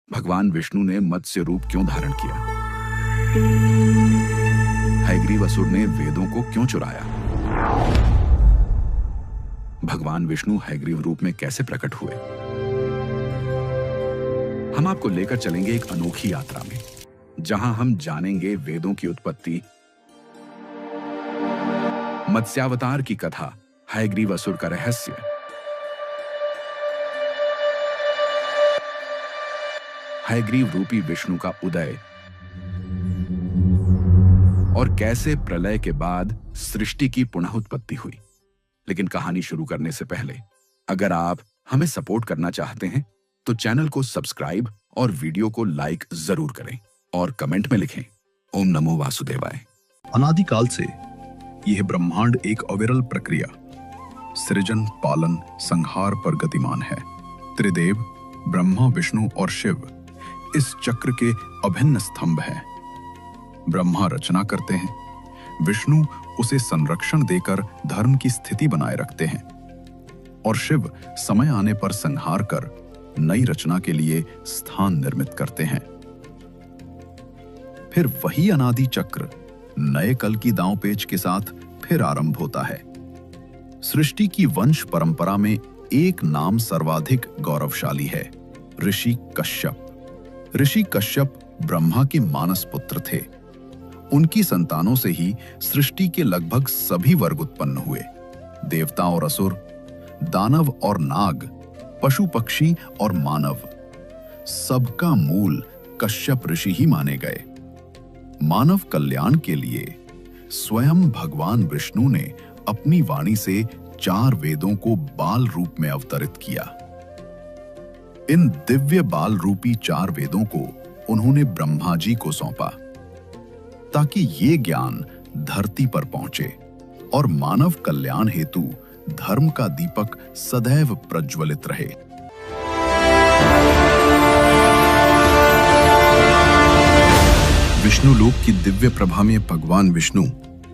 भगवान विष्णु ने मत्स्य रूप क्यों धारण किया? हयग्रीव असुर ने वेदों को क्यों चुराया? भगवान विष्णु हयग्रीव रूप में कैसे प्रकट हुए? हम आपको लेकर चलेंगे एक अनोखी यात्रा में, जहां हम जानेंगे वेदों की उत्पत्ति, मत्स्यावतार की कथा, हयग्रीव असुर का रहस्य, हयग्रीव रूपी विष्णु का उदय और कैसे प्रलय के बाद सृष्टि की पुनः उत्पत्ति हुई। लेकिन कहानी शुरू करने से पहले अगर आप हमें सपोर्ट करना चाहते हैं तो चैनल को सब्सक्राइब और वीडियो को लाइक जरूर करें और कमेंट में लिखें ओम नमो वासुदेवाय। अनादिकाल से यह ब्रह्मांड एक अविरल प्रक्रिया सृजन, पालन, संहार पर गतिमान है। त्रिदेव ब्रह्मा, विष्णु और शिव इस चक्र के अभिन्न स्तंभ हैं। ब्रह्मा रचना करते हैं, विष्णु उसे संरक्षण देकर धर्म की स्थिति बनाए रखते हैं और शिव समय आने पर संहार कर नई रचना के लिए स्थान निर्मित करते हैं। फिर वही अनादि चक्र नए कल की दांवपेच के साथ फिर आरंभ होता है। सृष्टि की वंश परंपरा में एक नाम सर्वाधिक गौरवशाली है, ऋषि कश्यप। ऋषि कश्यप ब्रह्मा के मानस पुत्र थे। उनकी संतानों से ही सृष्टि के लगभग सभी वर्ग उत्पन्न हुए। देवता और असुर, दानव और नाग, पशु पक्षी और मानव, सबका मूल कश्यप ऋषि ही माने गए। मानव कल्याण के लिए स्वयं भगवान विष्णु ने अपनी वाणी से 4 वेदों को बाल रूप में अवतरित किया। इन दिव्य बाल रूपी 4 वेदों को उन्होंने ब्रह्मा जी को सौंपा ताकि ये ज्ञान धरती पर पहुंचे और मानव कल्याण हेतु धर्म का दीपक सदैव प्रज्वलित रहे। विष्णु लोक की दिव्य प्रभा में भगवान विष्णु,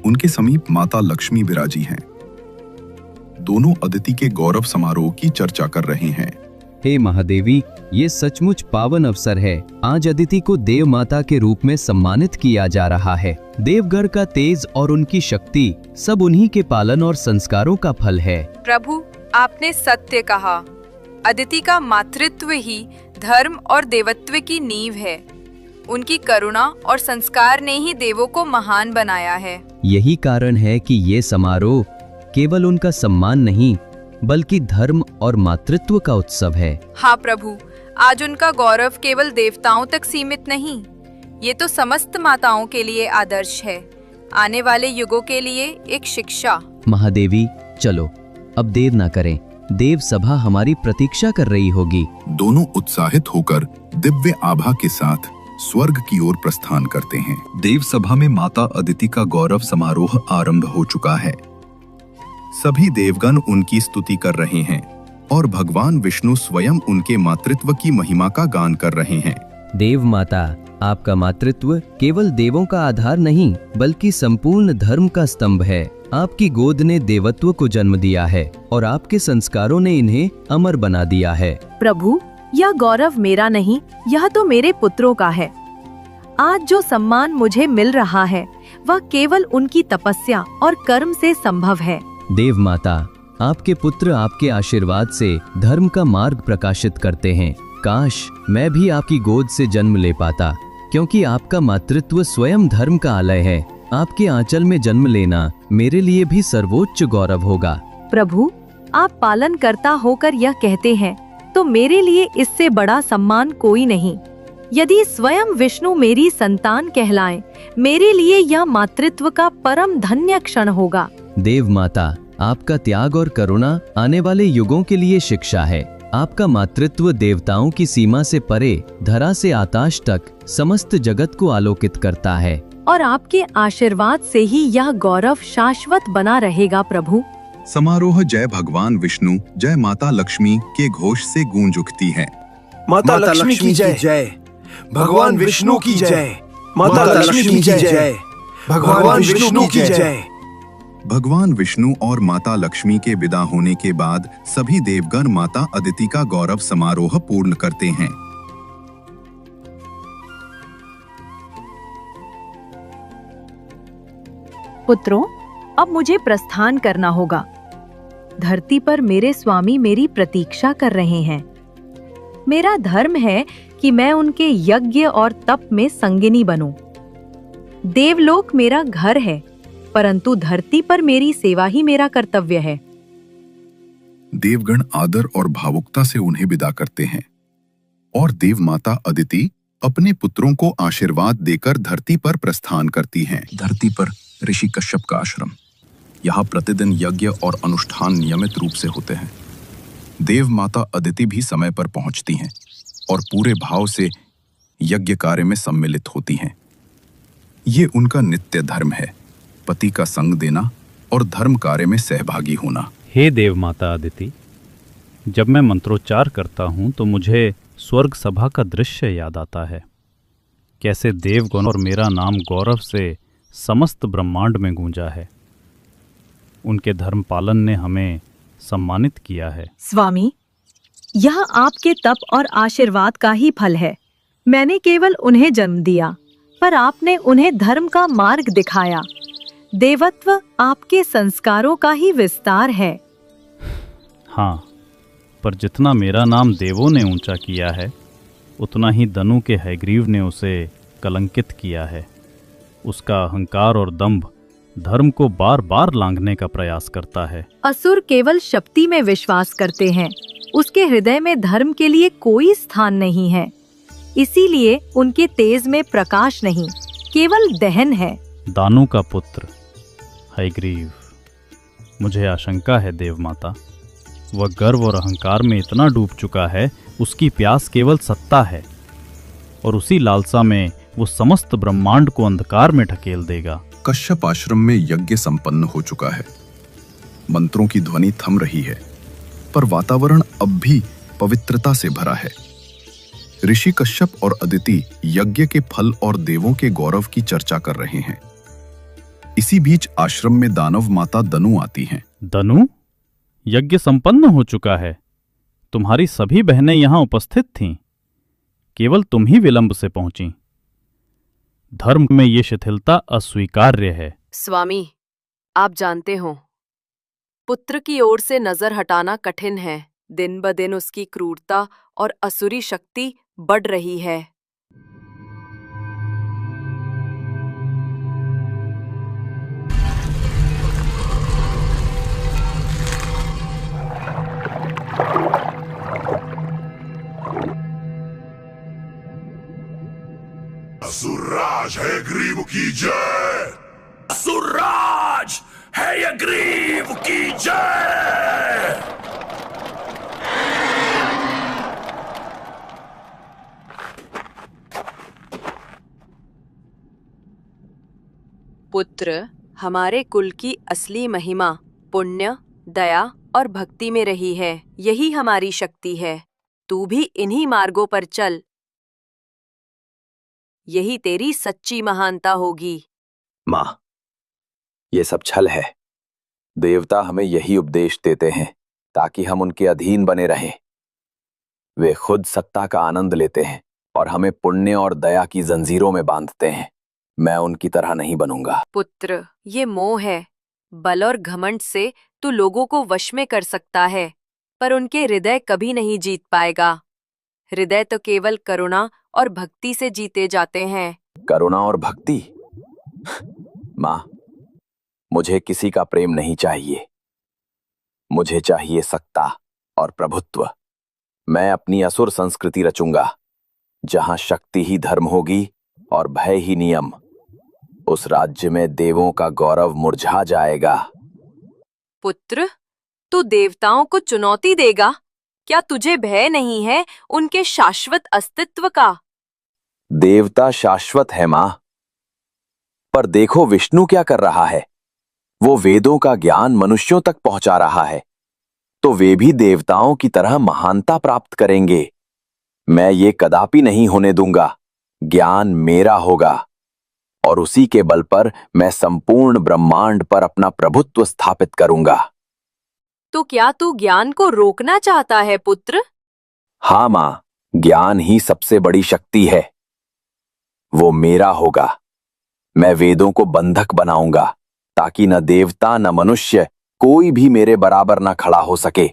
उनके समीप माता लक्ष्मी विराजी हैं। दोनों अदिति के गौरव समारोह की चर्चा कर रहे हैं। हे महादेवी, ये सचमुच पावन अवसर है। आज अदिति को देव माता के रूप में सम्मानित किया जा रहा है। देवगढ़ का तेज और उनकी शक्ति सब उन्हीं के पालन और संस्कारों का फल है। प्रभु, आपने सत्य कहा। अदिति का मातृत्व ही धर्म और देवत्व की नींव है। उनकी करुणा और संस्कार ने ही देवों को महान बनाया है। यही कारण है कि ये समारोह केवल उनका सम्मान नहीं बल्कि धर्म और मातृत्व का उत्सव है। हाँ प्रभु, आज उनका गौरव केवल देवताओं तक सीमित नहीं, ये तो समस्त माताओं के लिए आदर्श है, आने वाले युगों के लिए एक शिक्षा। महादेवी, चलो अब देर ना करें, देव सभा हमारी प्रतीक्षा कर रही होगी। दोनों उत्साहित होकर दिव्य आभा के साथ स्वर्ग की ओर प्रस्थान करते हैं। देव सभा में माता अदिति का गौरव समारोह आरंभ हो चुका है। सभी देवगण उनकी स्तुति कर रहे हैं और भगवान विष्णु स्वयं उनके मातृत्व की महिमा का गान कर रहे हैं। देव माता, आपका मातृत्व केवल देवों का आधार नहीं बल्कि संपूर्ण धर्म का स्तंभ है। आपकी गोद ने देवत्व को जन्म दिया है और आपके संस्कारों ने इन्हें अमर बना दिया है। प्रभु, यह गौरव मेरा नहीं, यह तो मेरे पुत्रों का है। आज जो सम्मान मुझे मिल रहा है वह केवल उनकी तपस्या और कर्म से संभव है। देव माता, आपके पुत्र आपके आशीर्वाद से धर्म का मार्ग प्रकाशित करते हैं। काश मैं भी आपकी गोद से जन्म ले पाता, क्योंकि आपका मातृत्व स्वयं धर्म का आलय है। आपके आंचल में जन्म लेना मेरे लिए भी सर्वोच्च गौरव होगा। प्रभु, आप पालन करता होकर यह कहते हैं तो मेरे लिए इससे बड़ा सम्मान कोई नहीं। यदि स्वयं विष्णु मेरी संतान कहलाएं, मेरे लिए यह मातृत्व का परम धन्य क्षण होगा। देव माता, आपका त्याग और करुणा आने वाले युगों के लिए शिक्षा है। आपका मातृत्व देवताओं की सीमा से परे, धरा से आकाश तक समस्त जगत को आलोकित करता है और आपके आशीर्वाद से ही यह गौरव शाश्वत बना रहेगा। प्रभु, समारोह जय भगवान विष्णु, जय माता लक्ष्मी के घोष से गूंज उठती है। माता लक्ष्मी की जय, भगवान विष्णु की जय, माता लक्ष्मी की जय, भगवान विष्णु की जय। भगवान विष्णु और माता लक्ष्मी के विदा होने के बाद सभी देवगण माता अदिति का गौरव समारोह पूर्ण करते हैं। पुत्रों, अब मुझे प्रस्थान करना होगा। धरती पर मेरे स्वामी मेरी प्रतीक्षा कर रहे हैं। मेरा धर्म है कि मैं उनके यज्ञ और तप में संगिनी बनूं। देवलोक मेरा घर है, परंतु धरती पर मेरी सेवा ही मेरा कर्तव्य है। देवगण आदर और भावुकता से उन्हें विदा करते हैं और देव माता अदिति अपने पुत्रों को आशीर्वाद देकर धरती पर प्रस्थान करती हैं। धरती पर ऋषि कश्यप का आश्रम। यहाँ प्रतिदिन यज्ञ और अनुष्ठान नियमित रूप से होते हैं। देव माता अदिति भी समय पर पहुंचती हैं और पूरे भाव से यज्ञ कार्य में सम्मिलित होती हैं। ये उनका नित्य धर्म है, पति का संग देना और धर्म कार्य में सहभागी होना। हे देव माता अदिति, जब मैं मंत्रोच्चार करता हूँ तो मुझे स्वर्ग सभा का दृश्य याद आता है। कैसे देवगण और मेरा नाम गौरव से समस्त ब्रह्मांड में गूंजा है। उनके धर्म पालन ने हमें सम्मानित किया है। स्वामी, यह आपके तप और आशीर्वाद का ही फल है। मैंने केवल उन्हें जन्म दिया, पर आपने उन्हें धर्म का मार्ग दिखाया। देवत्व आपके संस्कारों का ही विस्तार है। हाँ, पर जितना मेरा नाम देवों ने ऊंचा किया है, उतना ही दनु के हयग्रीव ने उसे कलंकित किया है। उसका अहंकार और दंभ धर्म को बार बार लांघने का प्रयास करता है। असुर केवल शक्ति में विश्वास करते हैं। उसके हृदय में धर्म के लिए कोई स्थान नहीं है। इसीलिए उनके तेज में प्रकाश नहीं, केवल दहन है। दानु का पुत्र हयग्रीव, मुझे आशंका है देव माता, वह गर्व और अहंकार में इतना डूब चुका है, उसकी प्यास केवल सत्ता है और उसी लालसा में वो समस्त ब्रह्मांड को अंधकार में ढकेल देगा। कश्यप आश्रम में यज्ञ संपन्न हो चुका है। मंत्रों की ध्वनि थम रही है, पर वातावरण अब भी पवित्रता से भरा है। ऋषि कश्यप और अदिति यज्ञ के फल और देवों के गौरव की चर्चा कर रहे हैं। इसी बीच आश्रम में दानव माता दनु आती हैं। दनु, यज्ञ संपन्न हो चुका है। तुम्हारी सभी बहनें यहाँ उपस्थित थीं, केवल तुम ही विलंब से पहुंची। धर्म में ये शिथिलता अस्वीकार्य है। स्वामी, आप जानते हो, पुत्र की ओर से नजर हटाना कठिन है। दिन ब दिन उसकी क्रूरता और असुरी शक्ति बढ़ रही है। असुरराज हयग्रीव की जय! असुरराज हयग्रीव की जय! पुत्र, हमारे कुल की असली महिमा पुण्य, दया और भक्ति में रही है। यही हमारी शक्ति है। तू भी इन्हीं मार्गों पर चल। यही तेरी सच्ची महानता होगी। माँ, ये सब छल है। देवता हमें यही उपदेश देते हैं ताकि हम उनके अधीन बने रहें। वे खुद सत्ता का आनंद लेते हैं और हमें पुण्य और दया की जंजीरों में बांधते हैं। मैं उनकी तरह नहीं बनूंगा। पुत्र, ये मोह है। बल और घमंड से तू लोगों को वश में कर सकता है, पर उनके हृदय कभी नहीं जीत पाएगा। हृदय तो केवल करुणा और भक्ति से जीते जाते हैं। करुणा और भक्ति? माँ, मुझे किसी का प्रेम नहीं चाहिए। मुझे चाहिए सत्ता और प्रभुत्व। मैं अपनी असुर संस्कृति रचूंगा, जहां शक्ति ही धर्म होगी और भय ही नियम। उस राज्य में देवों का गौरव मुरझा जाएगा। पुत्र, तू देवताओं को चुनौती देगा? क्या तुझे भय नहीं है उनके शाश्वत अस्तित्व का? देवता शाश्वत है माँ, पर देखो विष्णु क्या कर रहा है। वो वेदों का ज्ञान मनुष्यों तक पहुंचा रहा है, तो वे भी देवताओं की तरह महानता प्राप्त करेंगे। मैं ये कदापि नहीं होने दूंगा। ज्ञान मेरा होगा और उसी के बल पर मैं संपूर्ण ब्रह्मांड पर अपना प्रभुत्व स्थापित करूंगा। तो क्या तू ज्ञान को रोकना चाहता है पुत्र? हाँ माँ, ज्ञान ही सबसे बड़ी शक्ति है। वो मेरा होगा। मैं वेदों को बंधक बनाऊंगा ताकि न देवता न मनुष्य कोई भी मेरे बराबर न खड़ा हो सके।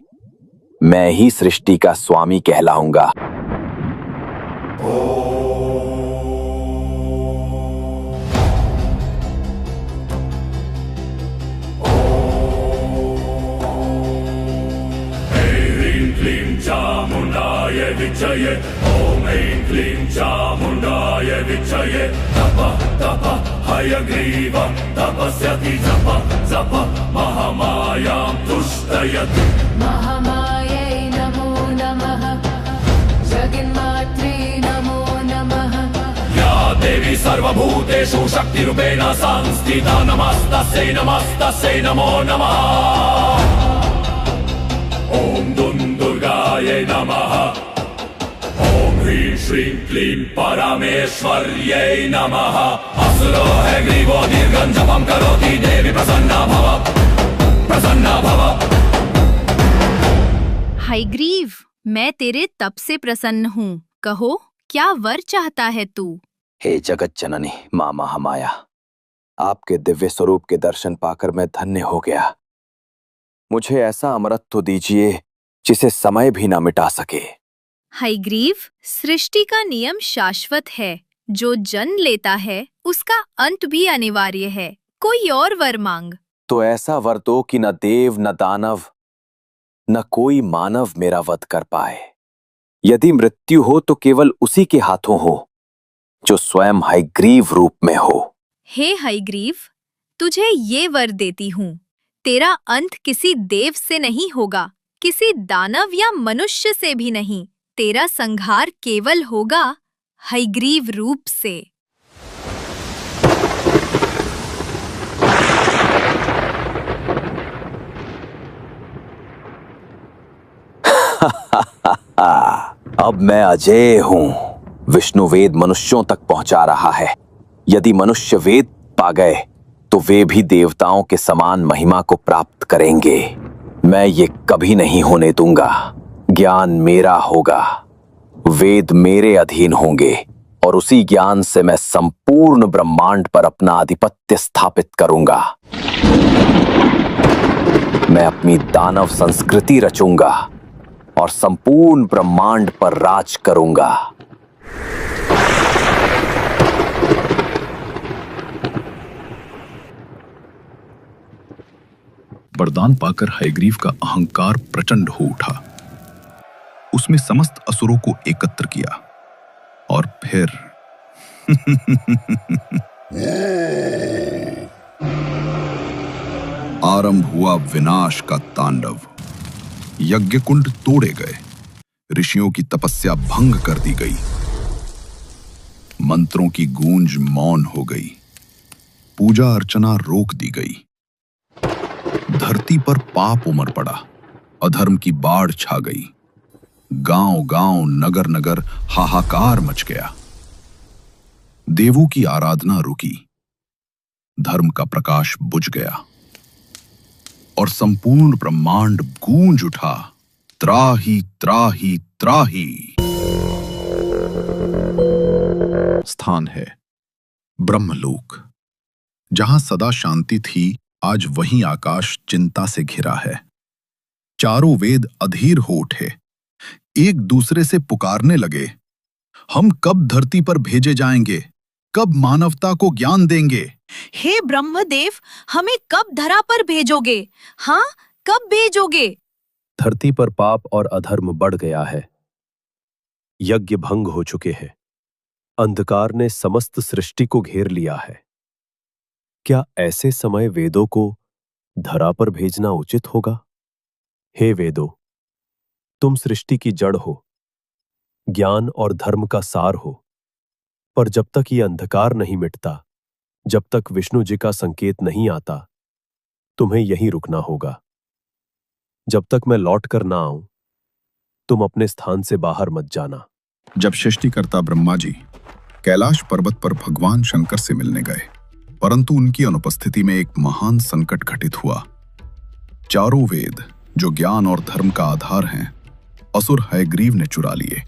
मैं ही सृष्टि का स्वामी कहलाऊंगा। चामुंडाय विचये, ओम ऐं क्लीं चामुंडाय विचये। तप तप हयग्रीव तपस्यति जप जप महामायां तुष्टयति। महामायै नमो नमः, जगन्मात्रे नमो नमः। या देवी सर्वभूतेषु शक्तिरूपेण संस्थिता, नमस्तस्यै नमस्तस्यै नमो नमः। ओम दुर्गायै नमः। ओम ह्रीं श्रीं क्लीं परमेश्वर्यै नमः। असुरो हयग्रीवो दीर्घं जपं करोति, देवी प्रसन्ना भव प्रसन्ना भव। हयग्रीव, मैं तेरे तप से प्रसन्न हूँ। कहो, क्या वर चाहता है तू? हे जगत जननी मां महामाया, आपके दिव्य स्वरूप के दर्शन पाकर मैं धन्य हो गया। मुझे ऐसा अमरत्व दीजिए जिसे समय भी ना मिटा सके। हयग्रीव, सृष्टि का नियम शाश्वत है। जो जन्म लेता है उसका अंत भी अनिवार्य है। कोई और वर मांग। तो ऐसा वर दो कि न देव न दानव न कोई मानव मेरा वध कर पाए। यदि मृत्यु हो तो केवल उसी के हाथों हो जो स्वयं हयग्रीव रूप में हो। हे हयग्रीव, तुझे ये वर देती हूँ। तेरा अंत किसी देव से नहीं होगा, किसी दानव या मनुष्य से भी नहीं। तेरा संहार केवल होगा हयग्रीव रूप से। अब मैं अजेय हूं। विष्णु वेद मनुष्यों तक पहुंचा रहा है। यदि मनुष्य वेद पा गए तो वे भी देवताओं के समान महिमा को प्राप्त करेंगे। मैं ये कभी नहीं होने दूंगा। ज्ञान मेरा होगा, वेद मेरे अधीन होंगे और उसी ज्ञान से मैं संपूर्ण ब्रह्मांड पर अपना आधिपत्य स्थापित करूंगा। मैं अपनी दानव संस्कृति रचूंगा और संपूर्ण ब्रह्मांड पर राज करूंगा। वरदान पाकर हयग्रीव का अहंकार प्रचंड हो उठा। उसने समस्त असुरों को एकत्र किया और फिर आरंभ हुआ विनाश का तांडव। यज्ञकुंड तोड़े गए, ऋषियों की तपस्या भंग कर दी गई, मंत्रों की गूंज मौन हो गई, पूजा अर्चना रोक दी गई। धरती पर पाप उमड़ पड़ा, अधर्म की बाढ़ छा गई। गांव-गांव, नगर-नगर हाहाकार मच गया। देवों की आराधना रुकी, धर्म का प्रकाश बुझ गया और संपूर्ण ब्रह्मांड गूंज उठा, त्राही त्राही त्राही। स्थान है ब्रह्मलोक। जहां सदा शांति थी, आज वहीं आकाश चिंता से घिरा है। चारों वेद अधीर हो उठे, एक दूसरे से पुकारने लगे, हम कब धरती पर भेजे जाएंगे? कब मानवता को ज्ञान देंगे? हे ब्रह्मदेव, हमें कब धरा पर भेजोगे? हाँ, कब भेजोगे? धरती पर पाप और अधर्म बढ़ गया है। यज्ञ भंग हो चुके हैं। अंधकार ने समस्त सृष्टि को घेर लिया है। क्या ऐसे समय वेदों को धरा पर भेजना उचित होगा? हे वेदों, तुम सृष्टि की जड़ हो, ज्ञान और धर्म का सार हो, पर जब तक ये अंधकार नहीं मिटता, जब तक विष्णु जी का संकेत नहीं आता, तुम्हें यहीं रुकना होगा। जब तक मैं लौट कर ना आऊं, तुम अपने स्थान से बाहर मत जाना। जब सृष्टिकर्ता ब्रह्मा जी कैलाश पर्वत पर भगवान शंकर से मिलने गए, परंतु उनकी अनुपस्थिति में एक महान संकट घटित हुआ। चारों वेद जो ज्ञान और धर्म का आधार हैं, असुर हयग्रीव ने चुरा लिए।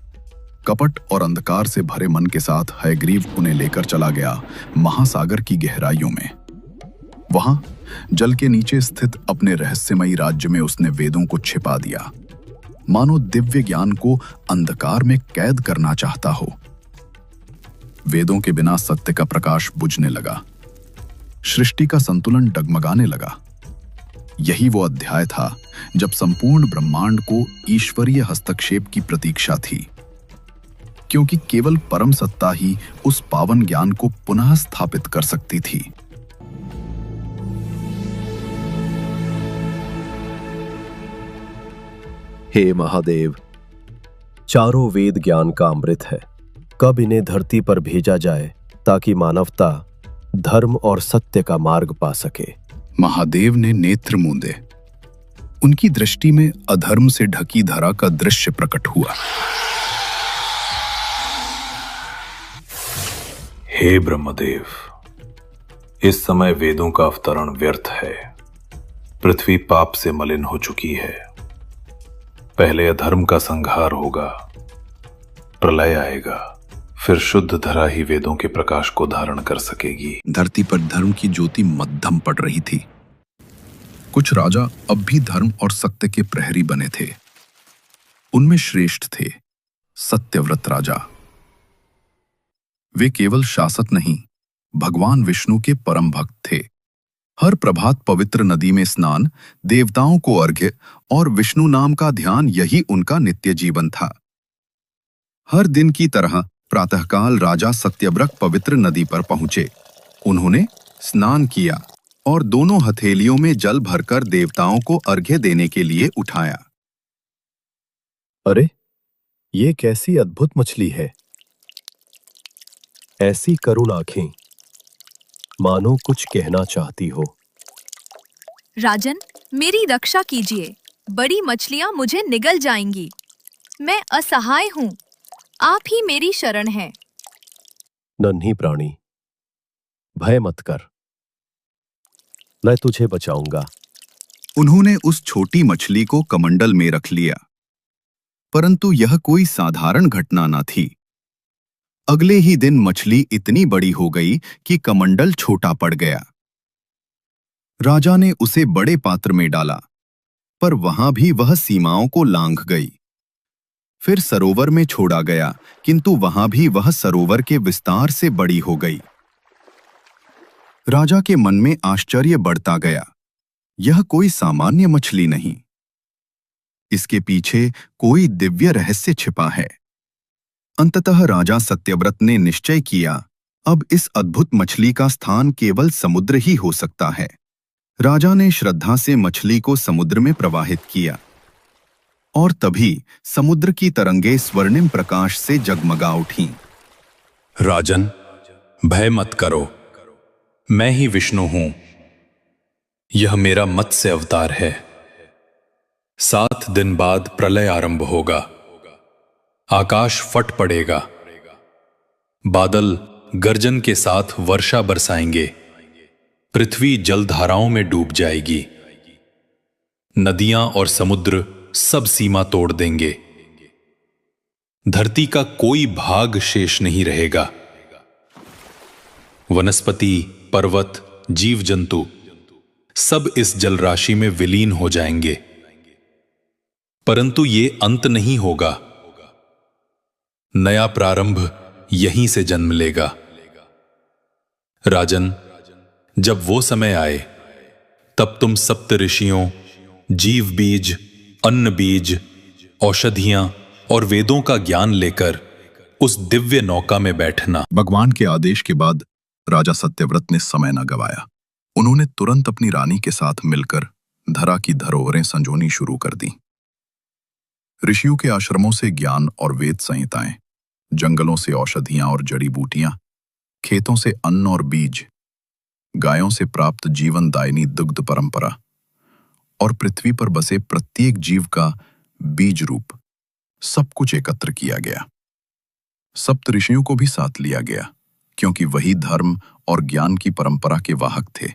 कपट और अंधकार से भरे मन के साथ हयग्रीव उन्हें लेकर चला गया महासागर की गहराइयों में। वहां जल के नीचे स्थित अपने रहस्यमयी राज्य में उसने वेदों को छिपा दिया, मानो दिव्य ज्ञान को अंधकार में कैद करना चाहता हो। वेदों के बिना सत्य का प्रकाश बुझने लगा, सृष्टि का संतुलन डगमगाने लगा। यही वो अध्याय था जब संपूर्ण ब्रह्मांड को ईश्वरीय हस्तक्षेप की प्रतीक्षा थी, क्योंकि केवल परम सत्ता ही उस पावन ज्ञान को पुनः स्थापित कर सकती थी। हे महादेव, चारों वेद ज्ञान का अमृत है। कब इन्हें धरती पर भेजा जाए ताकि मानवता धर्म और सत्य का मार्ग पा सके। महादेव ने नेत्र मूंदे। उनकी दृष्टि में अधर्म से ढकी धरा का दृश्य प्रकट हुआ। हे ब्रह्मदेव, इस समय वेदों का अवतरण व्यर्थ है। पृथ्वी पाप से मलिन हो चुकी है। पहले अधर्म का संहार होगा, प्रलय आएगा, फिर शुद्ध धरा ही वेदों के प्रकाश को धारण कर सकेगी। धरती पर धर्म की ज्योति मध्यम पड़ रही थी। कुछ राजा अब भी धर्म और सत्य के प्रहरी बने थे। उनमें श्रेष्ठ थे सत्यव्रत राजा। वे केवल शासक नहीं, भगवान विष्णु के परम भक्त थे। हर प्रभात पवित्र नदी में स्नान, देवताओं को अर्घ्य और विष्णु नाम का ध्यान, यही उनका नित्य जीवन था। हर दिन की तरह प्रातःकाल राजा सत्यव्रत पवित्र नदी पर पहुंचे। उन्होंने स्नान किया और दोनों हथेलियों में जल भरकर देवताओं को अर्घ्य देने के लिए उठाया। अरे, ये कैसी अद्भुत मछली है! ऐसी करुण आंखें, मानो कुछ कहना चाहती हो। राजन, मेरी रक्षा कीजिए, बड़ी मछलियां मुझे निगल जाएंगी। मैं असहाय हूँ, आप ही मेरी शरण हैं। नन्ही प्राणी, भय मत कर, मैं तुझे बचाऊंगा। उन्होंने उस छोटी मछली को कमंडल में रख लिया, परंतु यह कोई साधारण घटना न थी। अगले ही दिन मछली इतनी बड़ी हो गई कि कमंडल छोटा पड़ गया। राजा ने उसे बड़े पात्र में डाला, पर वहां भी वह सीमाओं को लांघ गई। फिर सरोवर में छोड़ा गया, किंतु वहां भी वह सरोवर के विस्तार से बड़ी हो गई। राजा के मन में आश्चर्य बढ़ता गया। यह कोई सामान्य मछली नहीं, इसके पीछे कोई दिव्य रहस्य छिपा है। अंततः राजा सत्यव्रत ने निश्चय किया, अब इस अद्भुत मछली का स्थान केवल समुद्र ही हो सकता है। राजा ने श्रद्धा से मछली को समुद्र में प्रवाहित किया, और तभी समुद्र की तरंगे स्वर्णिम प्रकाश से जगमगा उठीं। राजन, भय मत करो, मैं ही विष्णु हूं। यह मेरा मत्स्य अवतार है। 7 दिन बाद प्रलय आरंभ होगा। आकाश फट पड़ेगा, बादल गर्जन के साथ वर्षा बरसाएंगे, पृथ्वी जलधाराओं में डूब जाएगी, नदियां और समुद्र सब सीमा तोड़ देंगे, धरती का कोई भाग शेष नहीं रहेगा। वनस्पति, पर्वत, जीव जंतु सब इस जलराशि में विलीन हो जाएंगे। परंतु ये अंत नहीं होगा, नया प्रारंभ यहीं से जन्म लेगा। राजन, जब वो समय आए, तब तुम सप्त ऋषियों, जीव बीज, अन्न बीज, औषधियां और वेदों का ज्ञान लेकर उस दिव्य नौका में बैठना। भगवान के आदेश के बाद राजा सत्यव्रत ने समय न गवाया। उन्होंने तुरंत अपनी रानी के साथ मिलकर धरा की धरोहरें संजोनी शुरू कर दी। ऋषियों के आश्रमों से ज्ञान और वेद संहिताएं, जंगलों से औषधियां और जड़ी बूटियां, खेतों से अन्न और बीज, गायों से प्राप्त जीवनदायिनी दुग्ध परंपरा और पृथ्वी पर बसे प्रत्येक जीव का बीज रूप, सब कुछ एकत्र किया गया। सप्त ऋषियों को भी साथ लिया गया, क्योंकि वही धर्म और ज्ञान की परंपरा के वाहक थे।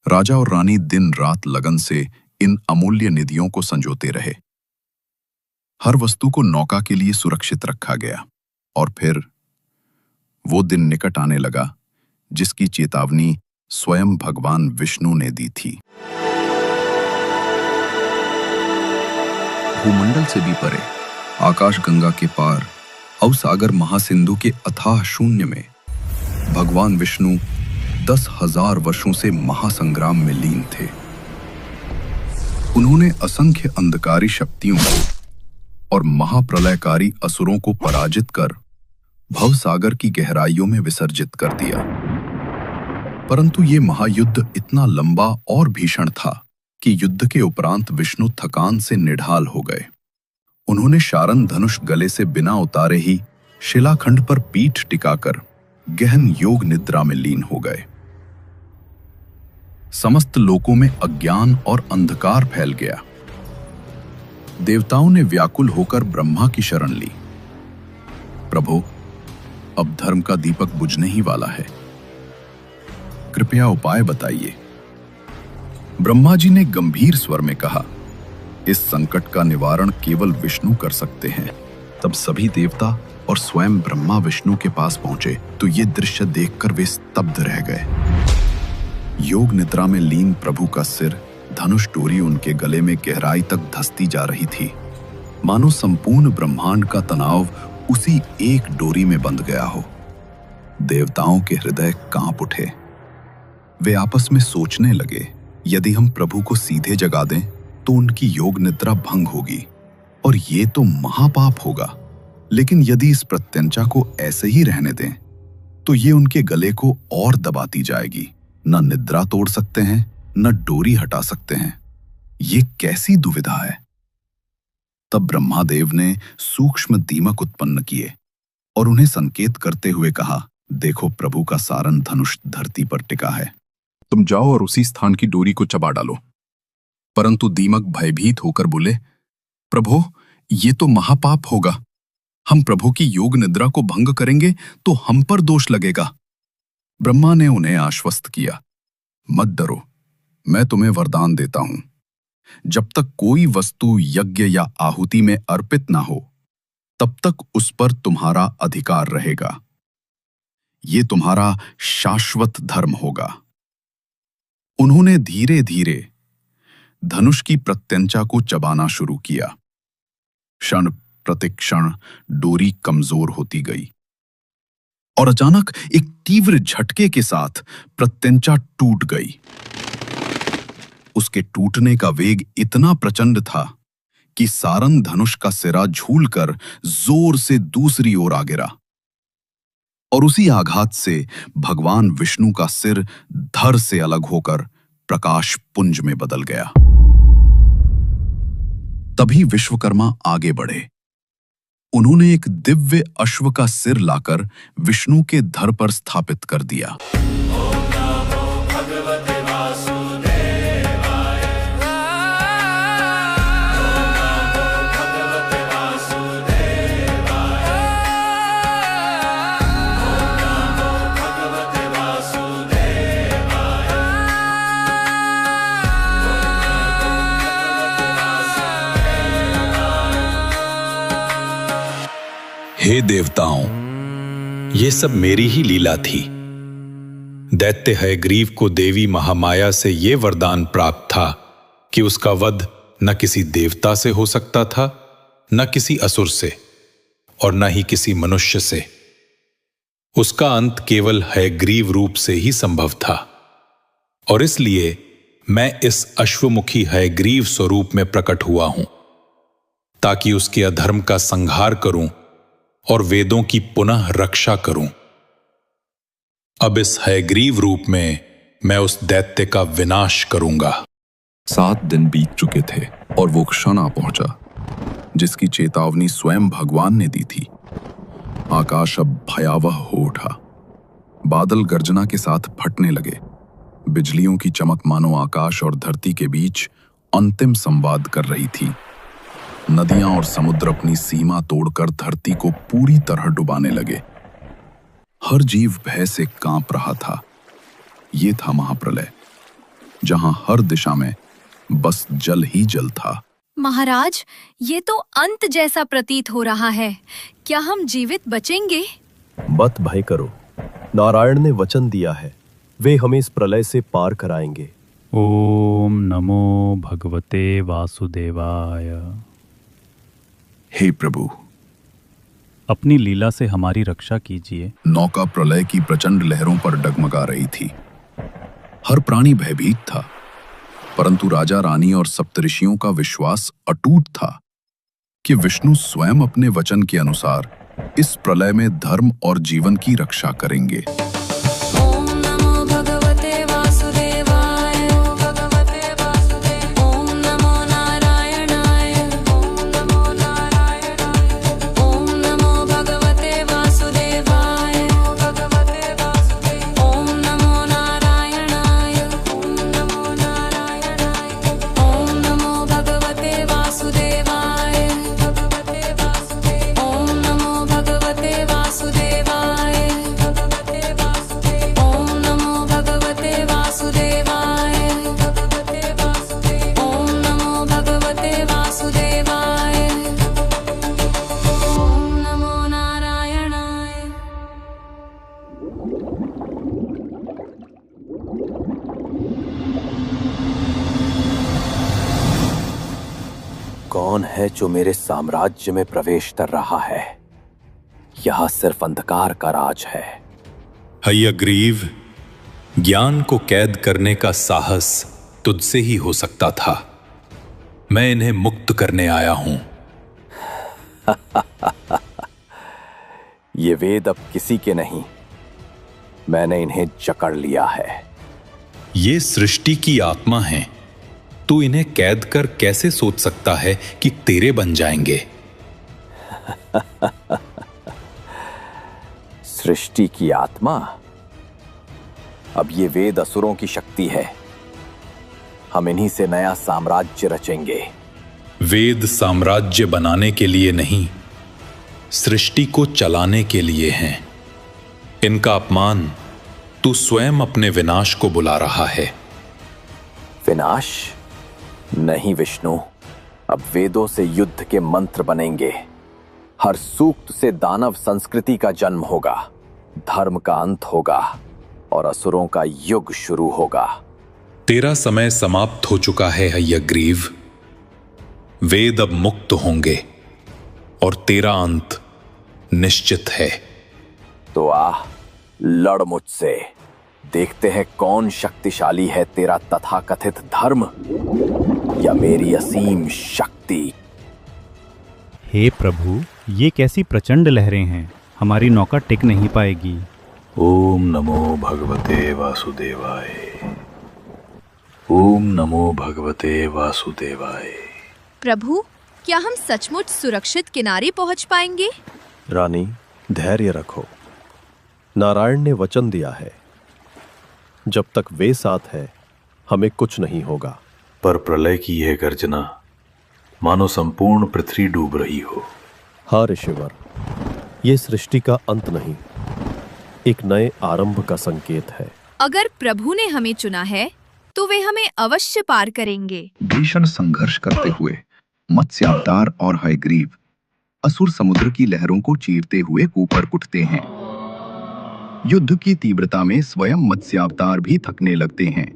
राजा और रानी दिन रात लगन से इन अमूल्य निधियों को संजोते रहे। हर वस्तु को नौका के लिए सुरक्षित रखा गया, और फिर वो दिन निकट आने लगा जिसकी चेतावनी स्वयं भगवान विष्णु ने दी थी। भूमंडल से भी परे, आकाश गंगा के पार, अवसागर महासिंधु के अथाह शून्य में भगवान विष्णु 10,000 वर्षों से महासंग्राम में लीन थे। उन्होंने असंख्य अंधकारी शक्तियों और महाप्रलयकारी असुरों को पराजित कर भवसागर की गहराइयों में विसर्जित कर दिया। परंतु ये महायुद्ध इतना लंबा और भीषण था कि युद्ध के उपरांत विष्णु थकान से निढाल हो गए। उन्होंने शारन धनुष गले से बिना उतारे ही शिलाखंड पर पीठ टिकाकर गहन योग निद्रा में लीन हो गए। समस्त लोकों में अज्ञान और अंधकार फैल गया। देवताओं ने व्याकुल होकर ब्रह्मा की शरण ली। प्रभु, अब धर्म का दीपक बुझने ही वाला है, कृपया उपाय बताइए। ब्रह्मा जी ने गंभीर स्वर में कहा, इस संकट का निवारण केवल विष्णु कर सकते हैं। तब सभी देवता और स्वयं ब्रह्मा विष्णु के पास पहुंचे तो ये दृश्य देखकर वे स्तब्ध रह गए। योग निद्रा में लीन प्रभु का सिर, धनुष डोरी उनके गले में गहराई तक धंसती जा रही थी, मानो संपूर्ण ब्रह्मांड का तनाव उसी एक डोरी में बंध गया हो। देवताओं के हृदय कांप उठे। वे आपस में सोचने लगे, यदि हम प्रभु को सीधे जगा दें तो उनकी योग निद्रा भंग होगी और ये तो महापाप होगा। लेकिन यदि इस प्रत्यंचा को ऐसे ही रहने दें तो ये उनके गले को और दबाती जाएगी। न निद्रा तोड़ सकते हैं, न डोरी हटा सकते हैं। ये कैसी दुविधा है। तब ब्रह्मादेव ने सूक्ष्म दीमक उत्पन्न किए और उन्हें संकेत करते हुए कहा, देखो प्रभु का सारन धनुष धरती पर टिका है। तुम जाओ और उसी स्थान की डोरी को चबा डालो। परंतु दीमक भयभीत होकर बोले, प्रभु, ये तो महापाप होगा। हम प्रभु की योग निद्रा को भंग करेंगे तो हम पर दोष लगेगा। ब्रह्मा ने उन्हें आश्वस्त किया, मत डरो, मैं तुम्हें वरदान देता हूं। जब तक कोई वस्तु यज्ञ या आहुति में अर्पित ना हो, तब तक उस पर तुम्हारा अधिकार रहेगा। ये तुम्हारा शाश्वत धर्म होगा। उन्होंने धीरे धीरे धनुष की प्रत्यंचा को चबाना शुरू किया। क्षण प्रतिक्षण डोरी कमजोर होती गई और अचानक एक तीव्र झटके के साथ प्रत्यंचा टूट गई। उसके टूटने का वेग इतना प्रचंड था कि सारंग धनुष का सिरा झूलकर जोर से दूसरी ओर आ गिरा और उसी आघात से भगवान विष्णु का सिर धड़ से अलग होकर प्रकाश पुंज में बदल गया। तभी विश्वकर्मा आगे बढ़े। उन्होंने एक दिव्य अश्व का सिर लाकर विष्णु के धड़ पर स्थापित कर दिया। हे देवताओं, ये सब मेरी ही लीला थी। दैत्य हयग्रीव को देवी महामाया से ये वरदान प्राप्त था कि उसका वध न किसी देवता से हो सकता था, न किसी असुर से, और न ही किसी मनुष्य से। उसका अंत केवल हयग्रीव रूप से ही संभव था, और इसलिए मैं इस अश्वमुखी हयग्रीव स्वरूप में प्रकट हुआ हूं, ताकि उसके अधर्म का संहार करूं और वेदों की पुनः रक्षा करूं। अब इस हयग्रीव रूप में मैं उस दैत्य का विनाश करूंगा। 7 दिन बीत चुके थे और वो क्षण आ पहुंचा जिसकी चेतावनी स्वयं भगवान ने दी थी। आकाश अब भयावह हो उठा। बादल गर्जना के साथ फटने लगे। बिजलियों की चमक मानो आकाश और धरती के बीच अंतिम संवाद कर रही थी। नदियां और समुद्र अपनी सीमा तोड़कर धरती को पूरी तरह डुबाने लगे। हर जीव भय से कांप रहा था। ये था महाप्रलय, जहां हर दिशा में बस जल ही जल था। महाराज, ये तो अंत जैसा प्रतीत हो रहा है। क्या हम जीवित बचेंगे? मत भय करो, नारायण ने वचन दिया है, वे हमें इस प्रलय से पार कराएंगे। ओम नमो भगवते वासुदेवाय। हे प्रभु, अपनी लीला से हमारी रक्षा कीजिए। नौका प्रलय की प्रचंड लहरों पर डगमगा रही थी। हर प्राणी भयभीत था, परंतु राजा रानी और सप्तऋषियों का विश्वास अटूट था कि विष्णु स्वयं अपने वचन के अनुसार इस प्रलय में धर्म और जीवन की रक्षा करेंगे। कौन है जो मेरे साम्राज्य में प्रवेश कर रहा है? यह सिर्फ अंधकार का राज है। हयग्रीव, ज्ञान को कैद करने का साहस तुझसे ही हो सकता था। मैं इन्हें मुक्त करने आया हूं। ये वेद अब किसी के नहीं, मैंने इन्हें जकड़ लिया है। ये सृष्टि की आत्मा है, तू इन्हें कैद कर कैसे सोच सकता है कि तेरे बन जाएंगे? सृष्टि की आत्मा? अब ये वेद असुरों की शक्ति है। हम इन्हीं से नया साम्राज्य रचेंगे। वेद साम्राज्य बनाने के लिए नहीं, सृष्टि को चलाने के लिए हैं। इनका अपमान तू स्वयं अपने विनाश को बुला रहा है। विनाश? नहीं विष्णु, अब वेदों से युद्ध के मंत्र बनेंगे। हर सूक्त से दानव संस्कृति का जन्म होगा, धर्म का अंत होगा और असुरों का युग शुरू होगा। तेरा समय समाप्त हो चुका है हयग्रीव। वेद अब मुक्त होंगे और तेरा अंत निश्चित है। तो आ, लड़ मुझसे। देखते हैं कौन शक्तिशाली है, तेरा तथाकथित धर्म या मेरी असीम शक्ति। हे प्रभु, ये कैसी प्रचंड लहरें हैं, हमारी नौका टिक नहीं पाएगी। ओम नमो भगवते वासुदेवाय। ओम नमो भगवते वासुदेवाय। प्रभु, क्या हम सचमुच सुरक्षित किनारे पहुंच पाएंगे? रानी, धैर्य रखो। नारायण ने वचन दिया है, जब तक वे साथ हैं, हमें कुछ नहीं होगा। पर प्रलय की यह गर्जना मानो संपूर्ण पृथ्वी डूब रही हो। हाँ ऋषिवर, ये सृष्टि का अंत नहीं, एक नए आरंभ का संकेत है। अगर प्रभु ने हमें चुना है तो वे हमें अवश्य पार करेंगे। भीषण संघर्ष करते हुए मत्स्यावतार और हयग्रीव असुर समुद्र की लहरों को चीरते हुए ऊपर उठते हैं। युद्ध की तीव्रता में स्वयं मत्स्यावतार भी थकने लगते हैं।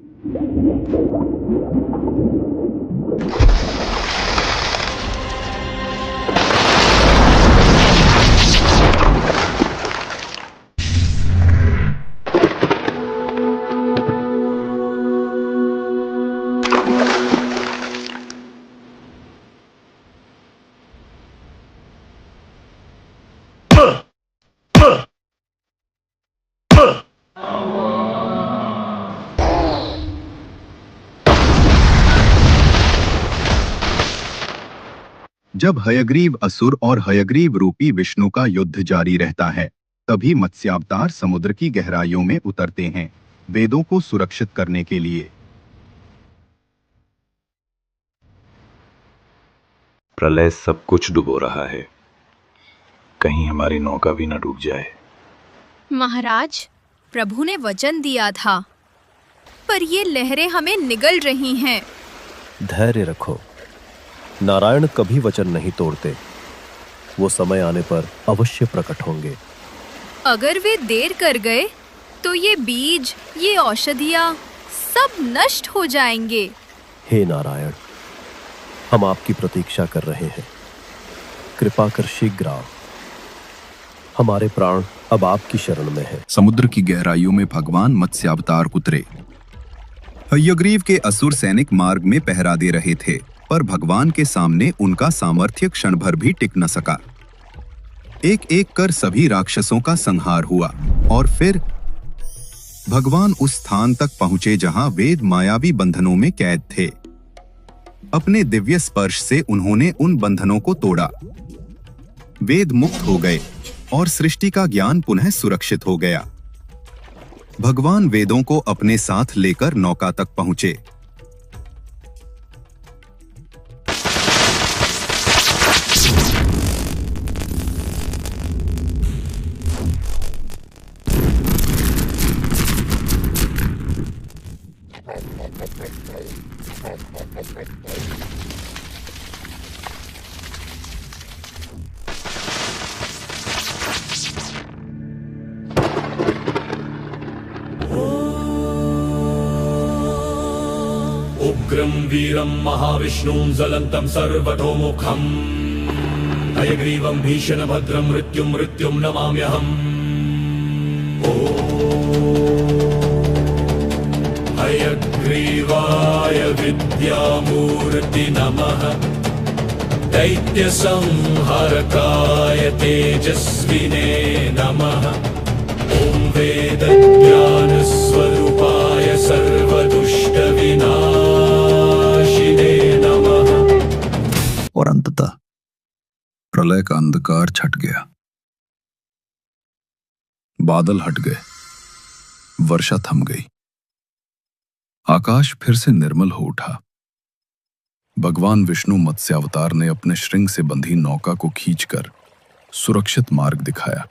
जब हयग्रीव असुर और हयग्रीव रूपी विष्णु का युद्ध जारी रहता है, तभी मत्स्यावतार समुद्र की गहराइयों में उतरते हैं, वेदों को सुरक्षित करने के लिए। प्रलय सब कुछ डुबो रहा है, कहीं हमारी नौका भी न डूब जाए। महाराज, प्रभु ने वचन दिया था, पर ये लहरें हमें निगल रही हैं। धैर्य रखो, नारायण कभी वचन नहीं तोड़ते। वो समय आने पर अवश्य प्रकट होंगे। अगर वे देर कर गए तो ये बीज, ये औषधियाँ सब नष्ट हो जाएंगे। हे नारायण, हम आपकी प्रतीक्षा कर रहे हैं, कृपा कर शीघ्र आओ। हमारे प्राण अब आपकी शरण में है। समुद्र की गहराइयों में भगवान मत्स्यावतार उतरे। हयग्रीव के असुर सैनिक मार्ग में पहरा दे रहे थे, पर भगवान के सामने उनका सामर्थ्य क्षण भर भी टिक न सका। एक एक कर सभी राक्षसों का संहार हुआ और फिर भगवान उस स्थान तक पहुंचे जहां वेद मायावी बंधनों में कैद थे। अपने दिव्य स्पर्श से उन्होंने उन बंधनों को तोड़ा। वेद मुक्त हो गए और सृष्टि का ज्ञान पुनः सुरक्षित हो गया। भगवान वेदों को अपने साथ लेकर नौका तक पहुंचे। उग्रं वीरं महाविष्णुं ज्वलन्तं सर्वतोमुखं हयग्रीवं भीषणभद्रं मृत्युं नमाम्यहम्। हयग्रीवाय विद्यामूर्ति नमः। दैत्यसंहारकाय तेजस्विने नमः। ॐ वेदज्ञानस्वरूपाय सर्वदुष्टविनाशिने नमः। और अंततः प्रलय का अंधकार छट गया। बादल हट गए, वर्षा थम गई, आकाश फिर से निर्मल हो उठा। भगवान विष्णु मत्स्यावतार ने अपने श्रृंग से बंधी नौका को खींचकर सुरक्षित मार्ग दिखाया।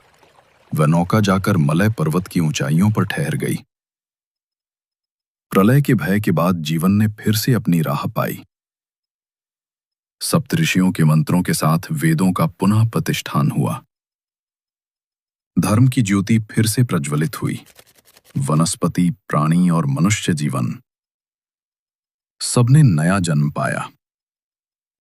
वह नौका जाकर मलय पर्वत की ऊंचाइयों पर ठहर गई। प्रलय के भय के बाद जीवन ने फिर से अपनी राह पाई। सप्तऋषियों के मंत्रों के साथ वेदों का पुनः प्रतिष्ठान हुआ। धर्म की ज्योति फिर से प्रज्वलित हुई। वनस्पति, प्राणी और मनुष्य जीवन सबने नया जन्म पाया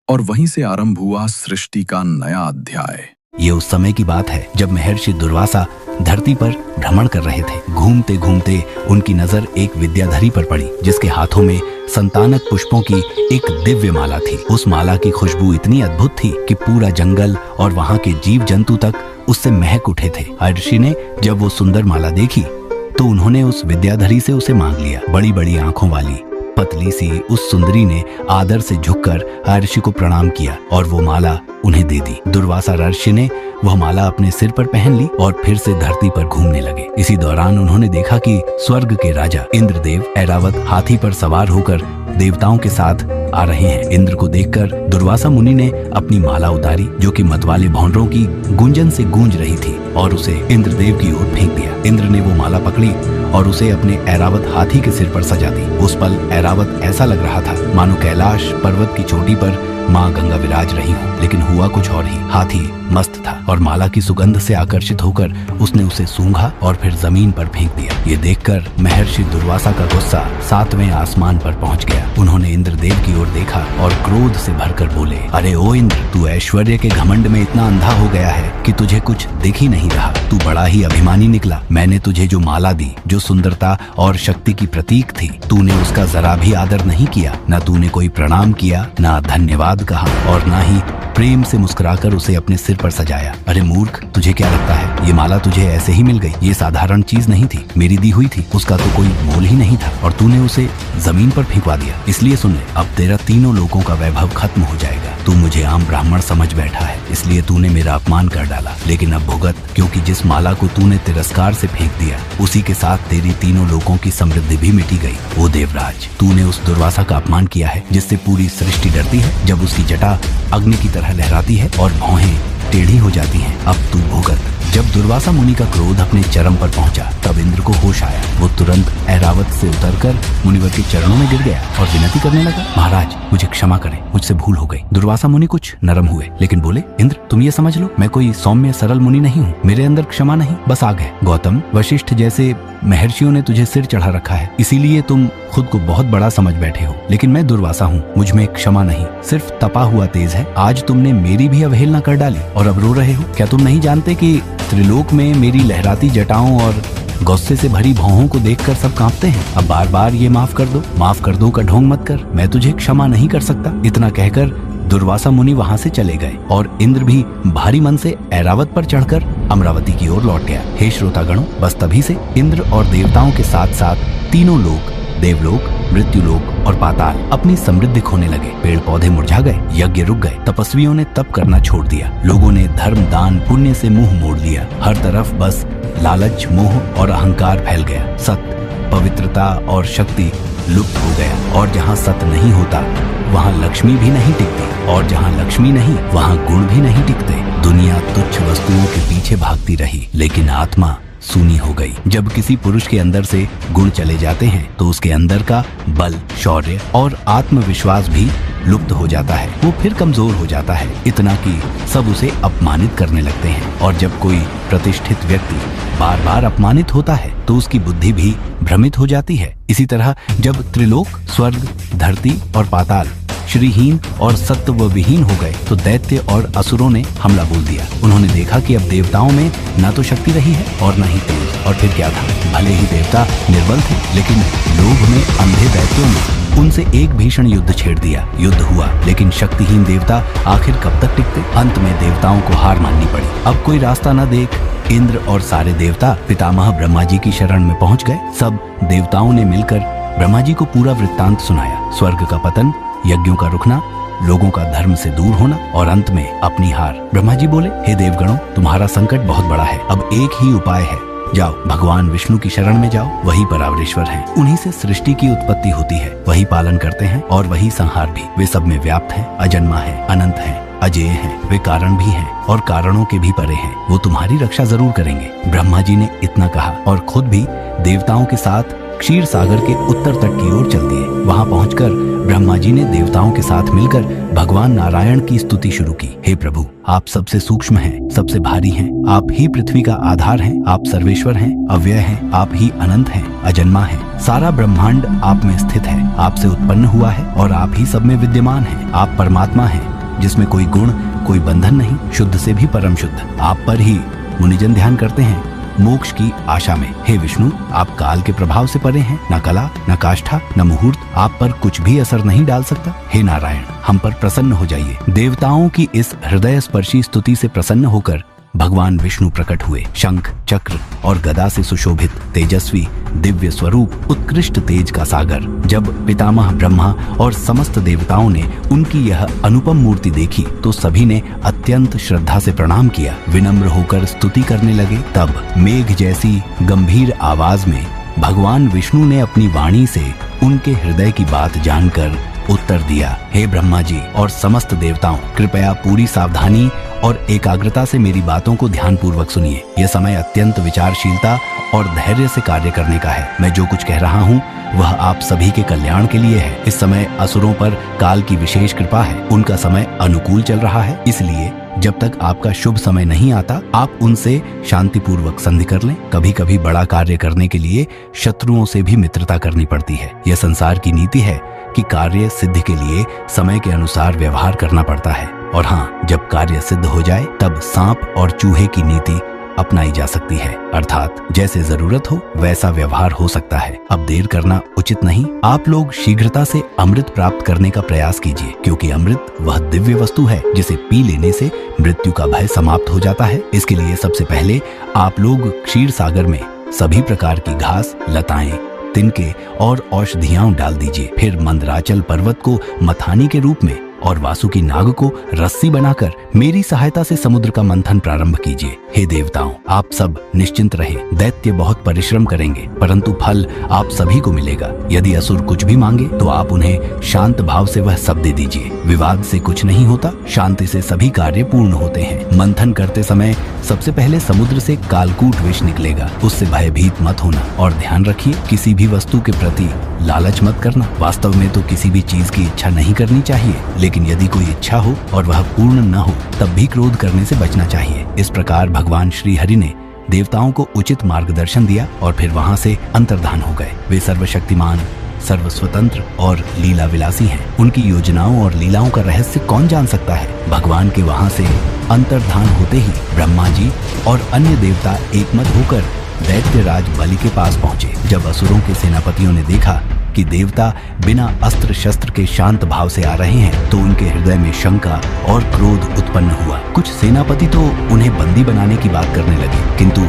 और वहीं से आरंभ हुआ सृष्टि का नया अध्याय। ये उस समय की बात है जब महर्षि दुर्वासा धरती पर भ्रमण कर रहे थे। घूमते घूमते उनकी नजर एक विद्याधरी पर पड़ी, जिसके हाथों में संतानक पुष्पों की एक दिव्य माला थी। उस माला की खुशबू इतनी अद्भुत थी कि पूरा जंगल और वहाँ के जीव जंतु तक उससे महक उठे थे। महर्षि ने जब वो सुंदर माला देखी तो उन्होंने उस विद्याधरी से उसे मांग लिया। बड़ी बड़ी आंखों वाली पतली सी उस सुंदरी ने आदर से झुककर महर्षि को प्रणाम किया और वो माला उन्हें दे दी। दुर्वासा ऋषि ने वह माला अपने सिर पर पहन ली और फिर से धरती पर घूमने लगे। इसी दौरान उन्होंने देखा कि स्वर्ग के राजा इंद्रदेव ऐरावत हाथी पर सवार होकर देवताओं के साथ आ रहे हैं। इंद्र को देखकर दुर्वासा मुनि ने अपनी माला उतारी, जो कि मतवाले भौंडरों की गूंजन से गूंज रही थी, और उसे इंद्रदेव की ओर फेंक दिया। इंद्र ने वो माला पकड़ी और उसे अपने ऐरावत हाथी के सिर पर सजा दी। उस पल ऐरावत ऐसा लग रहा था मानो कैलाश पर्वत की चोटी पर माँ गंगा विराज रही हो, लेकिन हुआ कुछ और ही। हाथी मस्त था और माला की सुगंध से आकर्षित होकर उसने उसे सूंघा और फिर जमीन पर फेंक दिया। ये देखकर महर्षि दुर्वासा का गुस्सा 7वें आसमान पर पहुंच गया। उन्होंने इंद्रदेव की ओर देखा और क्रोध से भरकर बोले, अरे ओ इंद्र, तू ऐश्वर्य के घमंड में इतना अंधा हो गया है कि तुझे कुछ दिख ही नहीं रहा। तू बड़ा ही अभिमानी निकला। मैंने तुझे जो माला दी, जो सुंदरता और शक्ति की प्रतीक थी, तूने उसका जरा भी आदर नहीं किया। न तूने कोई प्रणाम किया, न धन्यवाद कहा और ना ही प्रेम से मुस्कुराकर उसे अपने सिर पर सजाया। अरे मूर्ख, तुझे क्या लगता है ये माला तुझे ऐसे ही मिल गई? ये साधारण चीज नहीं थी, मेरी दी हुई थी। उसका तो कोई मोल ही नहीं था और तूने उसे जमीन पर फेंकवा दिया। इसलिए सुन ले, अब तेरा तीनों लोगों का वैभव खत्म हो जाएगा। तू मुझे आम ब्राह्मण समझ बैठा है, इसलिए तूने मेरा अपमान कर डाला। लेकिन अब भुगत, क्योंकि जिस माला को तूने तिरस्कार से फेंक दिया, उसी के साथ तेरी तीनों लोगों की समृद्धि भी मिटी गई। ओ देवराज, तूने उस दुर्वासा का अपमान किया है जिससे पूरी सृष्टि डरती है जब उसकी जटा अग्नि की तरह लहराती है और भौहें टेढ़ी हो जाती हैं। अब तू भुगत। जब दुर्वासा मुनि का क्रोध अपने चरम पर पहुंचा तब इंद्र को होश आया। वो तुरंत ऐरावत से उतरकर मुनिवर के चरणों में गिर गया और विनती करने लगा, महाराज मुझे क्षमा करें, मुझसे भूल हो गई। दुर्वासा मुनि कुछ नरम हुए लेकिन बोले, इंद्र तुम ये समझ लो मैं कोई सौम्य सरल मुनि नहीं हूँ, मेरे अंदर क्षमा नहीं बस आग है। गौतम वशिष्ठ जैसे महर्षियों ने तुझे सिर चढ़ा रखा है, इसीलिए तुम खुद को बहुत बड़ा समझ बैठे हो, लेकिन मैं दुर्वासा हूँ, मुझ में क्षमा नहीं सिर्फ तपा हुआ तेज है। आज तुमने मेरी भी अवहेलना कर डाली और अब रो रहे हो। क्या तुम नहीं जानते कि त्रिलोक में मेरी लहराती जटाओं और गुस्से से भरी भौहों को देखकर सब कांपते हैं। अब बार बार ये माफ कर दो का ढोंग मत कर, मैं तुझे क्षमा नहीं कर सकता। इतना कहकर दुर्वासा मुनि वहां से चले गए और इंद्र भी भारी मन से ऐरावत पर चढ़कर अमरावती की ओर लौट गया। हे श्रोतागणों, बस तभी से इंद्र और देवताओं के साथ साथ तीनों लोक, देवलोक, मृत्युलोक और पाताल अपनी समृद्धि खोने लगे। पेड़ पौधे मुरझा गए, यज्ञ रुक गए, तपस्वियों ने तप करना छोड़ दिया, लोगों ने धर्म दान पुण्य से मुंह मोड़ लिया। हर तरफ बस लालच, मोह और अहंकार फैल गया। सत्य, पवित्रता और शक्ति लुप्त हो गया और जहाँ सत्य नहीं होता वहाँ लक्ष्मी भी नहीं टिकती और जहाँ लक्ष्मी नहीं वहाँ गुण भी नहीं टिकते। दुनिया तुच्छ वस्तुओं के पीछे भागती रही लेकिन आत्मा सूनी हो गई। जब किसी पुरुष के अंदर से गुण चले जाते हैं तो उसके अंदर का बल, शौर्य और आत्मविश्वास भी लुप्त हो जाता है, वो फिर कमजोर हो जाता है, इतना कि सब उसे अपमानित करने लगते हैं। और जब कोई प्रतिष्ठित व्यक्ति बार बार अपमानित होता है तो उसकी बुद्धि भी भ्रमित हो जाती है। इसी तरह जब त्रिलोक, स्वर्ग, धरती और पाताल श्रीहीन और सत्व विहीन हो गए तो दैत्य और असुरों ने हमला बोल दिया। उन्होंने देखा कि अब देवताओं में न तो शक्ति रही है और न ही तेज। और फिर क्या था, भले ही देवता निर्बल थे लेकिन लोभ में अंधे दैत्यों ने उनसे एक भीषण युद्ध छेड़ दिया। युद्ध हुआ लेकिन शक्तिहीन देवता आखिर कब तक टिकते। अंत में देवताओं को हार माननी पड़ी। अब कोई रास्ता न देख इंद्र और सारे देवता पितामह ब्रह्मा जी की शरण में पहुंच गए। सब देवताओं ने मिलकर ब्रह्मा जी को पूरा वृत्तांत सुनाया। स्वर्ग का पतन, यज्ञों का रुकना, लोगों का धर्म से दूर होना और अंत में अपनी हार। ब्रह्मा जी बोले, हे देवगणों, तुम्हारा संकट बहुत बड़ा है, अब एक ही उपाय है, जाओ भगवान विष्णु की शरण में जाओ, वही परावरेश्वर हैं। उन्हीं से सृष्टि की उत्पत्ति होती है, वही पालन करते हैं और वही संहार भी। वे सब में व्याप्त हैं, अजन्मा है, अनंत है, अजेय हैं, वे कारण भी हैं और कारणों के भी परे हैं, वो तुम्हारी रक्षा जरूर करेंगे। ब्रह्मा जी ने इतना कहा और खुद भी देवताओं के साथ क्षीर सागर के उत्तर तट की ओर चल दिए। वहां पहुंचकर ब्रह्मा जी ने देवताओं के साथ मिलकर भगवान नारायण की स्तुति शुरू की। हे प्रभु, आप सबसे सूक्ष्म हैं, सबसे भारी हैं, आप ही पृथ्वी का आधार हैं, आप सर्वेश्वर हैं, अव्यय हैं, आप ही अनंत हैं, अजन्मा हैं, सारा ब्रह्मांड आप में स्थित है, आपसे उत्पन्न हुआ है और आप ही सब में विद्यमान हैं। आप परमात्मा हैं जिसमें कोई गुण, कोई बंधन नहीं, शुद्ध से भी परम शुद्ध। आप पर ही मुनिजन ध्यान करते हैं मोक्ष की आशा में। हे विष्णु, आप काल के प्रभाव से परे हैं, न कला, न काष्ठा, न मुहूर्त आप पर कुछ भी असर नहीं डाल सकता। हे नारायण, हम पर प्रसन्न हो जाइए। देवताओं की इस हृदय स्पर्शी स्तुति से प्रसन्न होकर भगवान विष्णु प्रकट हुए। शंख, चक्र और गदा से सुशोभित, तेजस्वी, दिव्य स्वरूप, उत्कृष्ट तेज का सागर। जब पितामह ब्रह्मा और समस्त देवताओं ने उनकी यह अनुपम मूर्ति देखी तो सभी ने अत्यंत श्रद्धा से प्रणाम किया, विनम्र होकर स्तुति करने लगे। तब मेघ जैसी गंभीर आवाज में भगवान विष्णु ने अपनी वाणी से उनके हृदय की बात जानकर उत्तर दिया। हे ब्रह्मा जी और समस्त देवताओं, कृपया पूरी सावधानी और एकाग्रता से मेरी बातों को ध्यान पूर्वक सुनिए। यह समय अत्यंत विचारशीलता और धैर्य से कार्य करने का है। मैं जो कुछ कह रहा हूँ वह आप सभी के कल्याण के लिए है। इस समय असुरों पर काल की विशेष कृपा है, उनका समय अनुकूल चल रहा है, इसलिए जब तक आपका शुभ समय नहीं आता आप उनसे शांतिपूर्वक संधि कर लें। कभी कभी बड़ा कार्य करने के लिए शत्रुओं से भी मित्रता करनी पड़ती है। यह संसार की नीति है कि कार्य सिद्धि के लिए समय के अनुसार व्यवहार करना पड़ता है। और हाँ, जब कार्य सिद्ध हो जाए तब सांप और चूहे की नीति अपनाई जा सकती है, अर्थात जैसे जरूरत हो वैसा व्यवहार हो सकता है। अब देर करना उचित नहीं। आप लोग शीघ्रता से अमृत प्राप्त करने का प्रयास कीजिए, क्योंकि अमृत वह दिव्य वस्तु है जिसे पी लेने से मृत्यु का भय समाप्त हो जाता है। इसके लिए सबसे पहले आप लोग क्षीर सागर में सभी प्रकार की घास, लताएं, तिनके और औषधियां डाल दीजिए। फिर मंदराचल पर्वत को मथानी के रूप में और वासुकी नाग को रस्सी बनाकर मेरी सहायता से समुद्र का मंथन प्रारंभ कीजिए। हे देवताओं, आप सब निश्चिंत रहे। दैत्य बहुत परिश्रम करेंगे परंतु फल आप सभी को मिलेगा। यदि असुर कुछ भी मांगे तो आप उन्हें शांत भाव से वह सब दे दीजिए। विवाद से कुछ नहीं होता, शांति से सभी कार्य पूर्ण होते हैं। मंथन करते समय सबसे पहले समुद्र से कालकूट विष निकलेगा, उससे भयभीत मत होना और ध्यान रखिए किसी भी वस्तु के प्रति लालच मत करना। वास्तव में तो किसी भी चीज की इच्छा नहीं करनी चाहिए, लेकिन यदि कोई इच्छा हो और वह पूर्ण न हो तब भी क्रोध करने से बचना चाहिए। इस प्रकार भगवान श्री हरि ने देवताओं को उचित मार्गदर्शन दिया और फिर वहां से अंतर्धान हो गए। वे सर्वशक्तिमान, सर्वस्वतंत्र और लीला विलासी हैं। उनकी योजनाओं और लीलाओं का रहस्य कौन जान सकता है। भगवान के वहां से अंतर्धान होते ही ब्रह्मा जी और अन्य देवता एकमत होकर दैत्यराज बलि के पास पहुंचे। जब असुरों के सेनापतियों ने देखा कि देवता बिना अस्त्र शस्त्र के शांत भाव से आ रहे हैं तो उनके हृदय में शंका और क्रोध उत्पन्न हुआ। कुछ सेनापति तो उन्हें बंदी बनाने की बात करने लगे, किंतु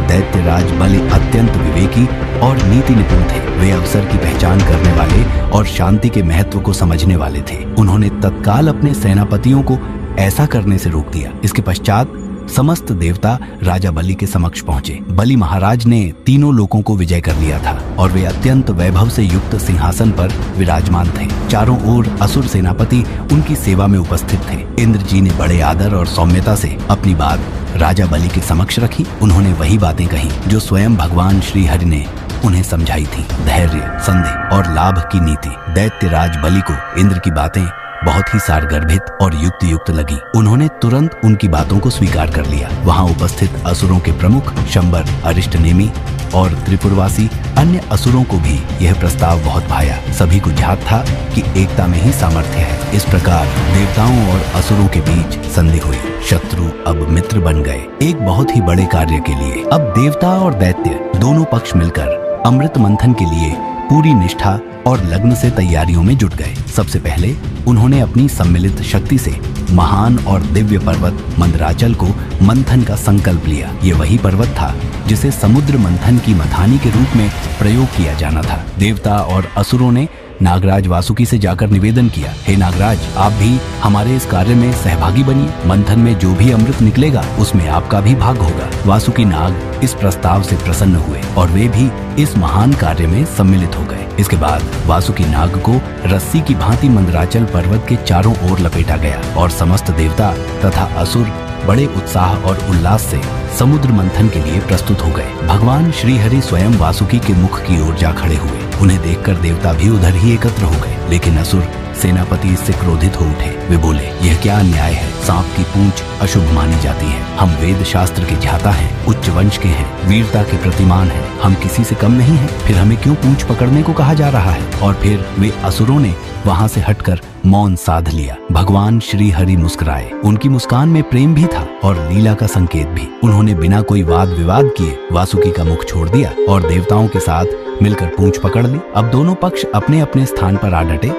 दैत्यराज बलि अत्यंत विवेकी और नीति निपुण थे। वे अवसर की पहचान करने वाले और शांति के महत्व को समझने वाले थे। उन्होंने तत्काल अपने सेनापतियों को ऐसा करने से रोक दिया। इसके पश्चात समस्त देवता राजा बलि के समक्ष पहुंचे। बलि महाराज ने तीनों लोकों को विजय कर लिया था और वे अत्यंत वैभव से युक्त सिंहासन पर विराजमान थे। चारों ओर असुर सेनापति उनकी सेवा में उपस्थित थे। इंद्र जी ने बड़े आदर और सौम्यता से अपनी बात राजा बलि के समक्ष रखी। उन्होंने वही बातें कही जो स्वयं भगवान श्री हरि ने उन्हें समझाई थी। धैर्य, संधि और लाभ की नीति। दैत्यराज बलि को इंद्र की बातें बहुत ही सारगर्भित और युक्त लगी। उन्होंने तुरंत उनकी बातों को स्वीकार कर लिया। वहां उपस्थित असुरों के प्रमुख शंबर, अरिष्टनेमी और त्रिपुरवासी अन्य असुरों को भी यह प्रस्ताव बहुत भाया। सभी को ध्यात था कि एकता में ही सामर्थ्य है। इस प्रकार देवताओं और असुरों के बीच संधि हुई। शत्रु अब मित्र बन गए, एक बहुत ही बड़े कार्य के लिए। अब देवता और दैत्य दोनों पक्ष मिलकर अमृत मंथन के लिए पूरी निष्ठा और लग्न से तैयारियों में जुट गए। सबसे पहले उन्होंने अपनी सम्मिलित शक्ति से महान और दिव्य पर्वत मंदराचल को मंथन का संकल्प लिया। ये वही पर्वत था जिसे समुद्र मंथन की मथानी के रूप में प्रयोग किया जाना था। देवता और असुरों ने नागराज वासुकी से जाकर निवेदन किया, हे नागराज, आप भी हमारे इस कार्य में सहभागी बनिए। मंथन में जो भी अमृत निकलेगा उसमें आपका भी भाग होगा। वासुकी नाग इस प्रस्ताव से प्रसन्न हुए और वे भी इस महान कार्य में सम्मिलित हो गए। इसके बाद वासुकी नाग को रस्सी की भांति मंदराचल पर्वत के चारों ओर लपेटा गया और समस्त देवता तथा असुर बड़े उत्साह और उल्लास से समुद्र मंथन के लिए प्रस्तुत हो गए। भगवान श्री हरि स्वयं वासुकी के मुख की ओर जा खड़े हुए। उन्हें देखकर देवता भी उधर ही एकत्र हो गए, लेकिन असुर सेनापति इससे क्रोधित हो उठे। वे बोले, यह क्या अन्याय है। सांप की पूंछ अशुभ मानी जाती है। हम वेद शास्त्र के ज्ञाता हैं, उच्च वंश के हैं, वीरता के प्रतिमान हैं। हम किसी से कम नहीं हैं, फिर हमें क्यों पूंछ पकड़ने को कहा जा रहा है। और फिर वे असुरों ने वहां से हटकर मौन साध लिया। भगवान श्री हरि मुस्कुराए। उनकी मुस्कान में प्रेम भी था और लीला का संकेत भी। उन्होंने बिना कोई वाद विवाद किए वासुकी का मुख छोड़ दिया और देवताओं के साथ मिलकर पूंछ पकड़ ली। अब दोनों पक्ष अपने अपने स्थान पर आ डटे।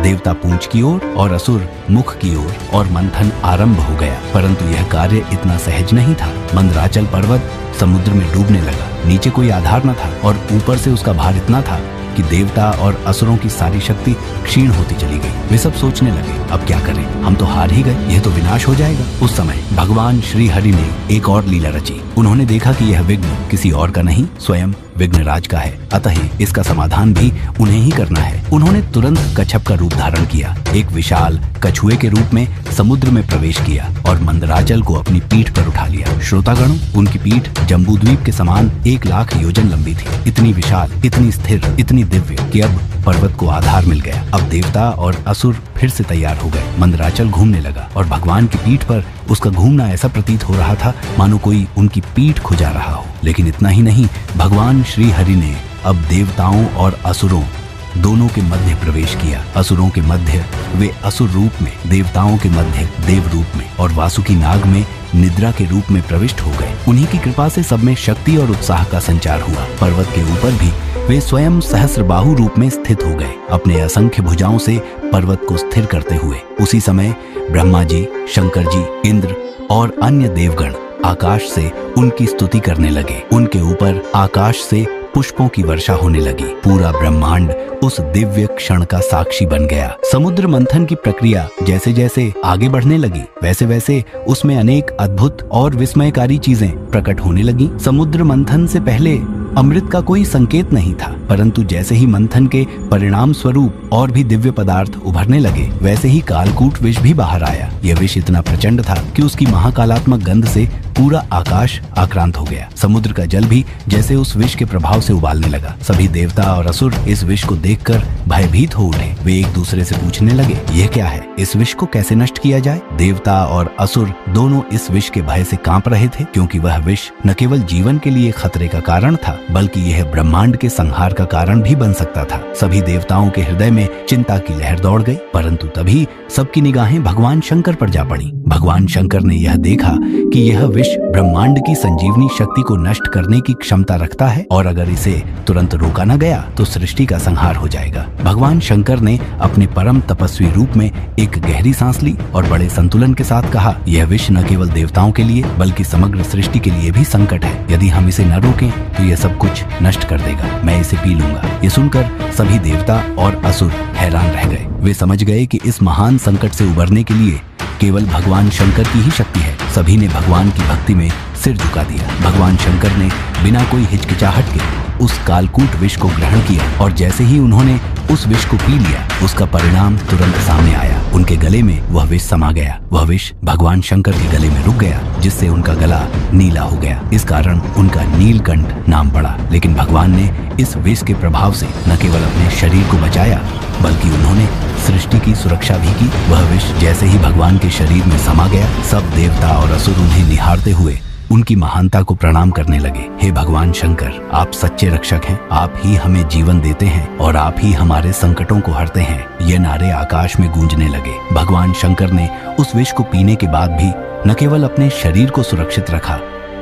देवता पूंछ की ओर और असुर मुख की ओर, और मंथन आरंभ हो गया। परंतु यह कार्य इतना सहज नहीं था। मंदराचल पर्वत समुद्र में डूबने लगा। नीचे कोई आधार न था और ऊपर से उसका भार इतना था कि देवता और असुरों की सारी शक्ति क्षीण होती चली गई। वे सब सोचने लगे, अब क्या करें, हम तो हार ही गए, यह तो विनाश हो जाएगा। उस समय भगवान श्री हरि ने एक और लीला रची। उन्होंने देखा कि यह विघ्न किसी और का नहीं, स्वयं विघ्नराज का है, अतः इसका समाधान भी उन्हें ही करना है। उन्होंने तुरंत कच्छप का रूप धारण किया, एक विशाल कछुए के रूप में समुद्र में प्रवेश किया और मंदराचल को अपनी पीठ पर उठा लिया। श्रोतागणों, उनकी पीठ जम्बूद्वीप के समान 1,00,000 योजन लंबी थी। इतनी विशाल, इतनी स्थिर, इतनी दिव्य कि अब पर्वत को आधार मिल गया। अब देवता और असुर फिर से तैयार हो गए। मंदराचल घूमने लगा और भगवान की पीठ पर उसका घूमना ऐसा प्रतीत हो रहा था मानो कोई उनकी पीठ खुजा रहा हो। लेकिन इतना ही नहीं, भगवान श्री हरि ने अब देवताओं और असुरों दोनों के मध्य प्रवेश किया। असुरों के मध्य वे असुर रूप में, देवताओं के मध्य देव रूप में और वासुकी नाग में निद्रा के रूप में प्रविष्ट हो गए। उन्हीं की कृपा से सब में शक्ति और उत्साह का संचार हुआ। पर्वत के ऊपर भी वे स्वयं सहस्रबाहु रूप में स्थित हो गए, अपने असंख्य भुजाओं से पर्वत को स्थिर करते हुए। उसी समय ब्रह्मा जी, शंकर जी, इंद्र और अन्य देवगण आकाश से उनकी स्तुति करने लगे। उनके ऊपर आकाश से पुष्पों की वर्षा होने लगी। पूरा ब्रह्मांड उस दिव्य क्षण का साक्षी बन गया। समुद्र मंथन की प्रक्रिया जैसे जैसे आगे बढ़ने लगी, वैसे वैसे उसमें अनेक अद्भुत और विस्मयकारी चीजें प्रकट होने लगी। समुद्र मंथन से पहले अमृत का कोई संकेत नहीं था, परंतु जैसे ही मंथन के परिणाम स्वरूप और भी दिव्य पदार्थ उभरने लगे, वैसे ही कालकूट विष भी बाहर आया। यह विष इतना प्रचंड था कि उसकी महाकालात्मक गंध से पूरा आकाश आक्रांत हो गया। समुद्र का जल भी जैसे उस विष के प्रभाव से उबालने लगा। सभी देवता और असुर इस विष को देखकर भयभीत हो उठे। वे एक दूसरे से पूछने लगे, यह क्या है? इस विष को कैसे नष्ट किया जाए? देवता और असुर दोनों इस विष के भय से कांप रहे थे, क्योंकि वह विष न केवल जीवन के लिए खतरे का कारण था, बल्कि यह ब्रह्मांड के संहार का कारण भी बन सकता था। सभी देवताओं के हृदय में चिंता की लहर दौड़ गई, परंतु तभी सबकी निगाहें भगवान शंकर पर जा पड़ी। भगवान शंकर ने यह देखा कि यह विष ब्रह्मांड की संजीवनी शक्ति को नष्ट करने की क्षमता रखता है और अगर इसे तुरंत रोका न गया तो सृष्टि का संहार हो जाएगा। भगवान शंकर ने अपने परम तपस्वी रूप में एक गहरी सांस ली और बड़े संतुलन के साथ कहा, यह विष न केवल देवताओं के लिए बल्कि समग्र सृष्टि के लिए भी संकट है। यदि हम इसे न रोकें तो यह सब कुछ नष्ट कर देगा। मैं इसे पी लूंगा। ये सुनकर सभी देवता और असुर हैरान रह गए। वे समझ गए कि इस महान संकट से उबरने के लिए केवल भगवान शंकर की ही शक्ति है। सभी ने भगवान की भक्ति में सिर झुका दिया। भगवान शंकर ने बिना कोई हिचकिचाहट के उस कालकूट विष को ग्रहण किया और जैसे ही उन्होंने उस विष को पी लिया, उसका परिणाम तुरंत सामने आया। उनके गले में वह विष समा गया। वह विष भगवान शंकर के गले में रुक गया, जिससे उनका गला नीला हो गया। इस कारण उनका नीलकंठ नाम पड़ा। लेकिन भगवान ने इस विष के प्रभाव से न केवल अपने शरीर को बचाया, बल्कि उन्होंने सृष्टि की सुरक्षा भी की। वह विष जैसे ही भगवान के शरीर में समा गया, सब देवता और असुर उन्हें निहारते हुए उनकी महानता को प्रणाम करने लगे। हे भगवान शंकर, आप सच्चे रक्षक हैं। आप ही हमें जीवन देते हैं और आप ही हमारे संकटों को हरते हैं। ये नारे आकाश में गूंजने लगे। भगवान शंकर ने उस विष को पीने के बाद भी न केवल अपने शरीर को सुरक्षित रखा,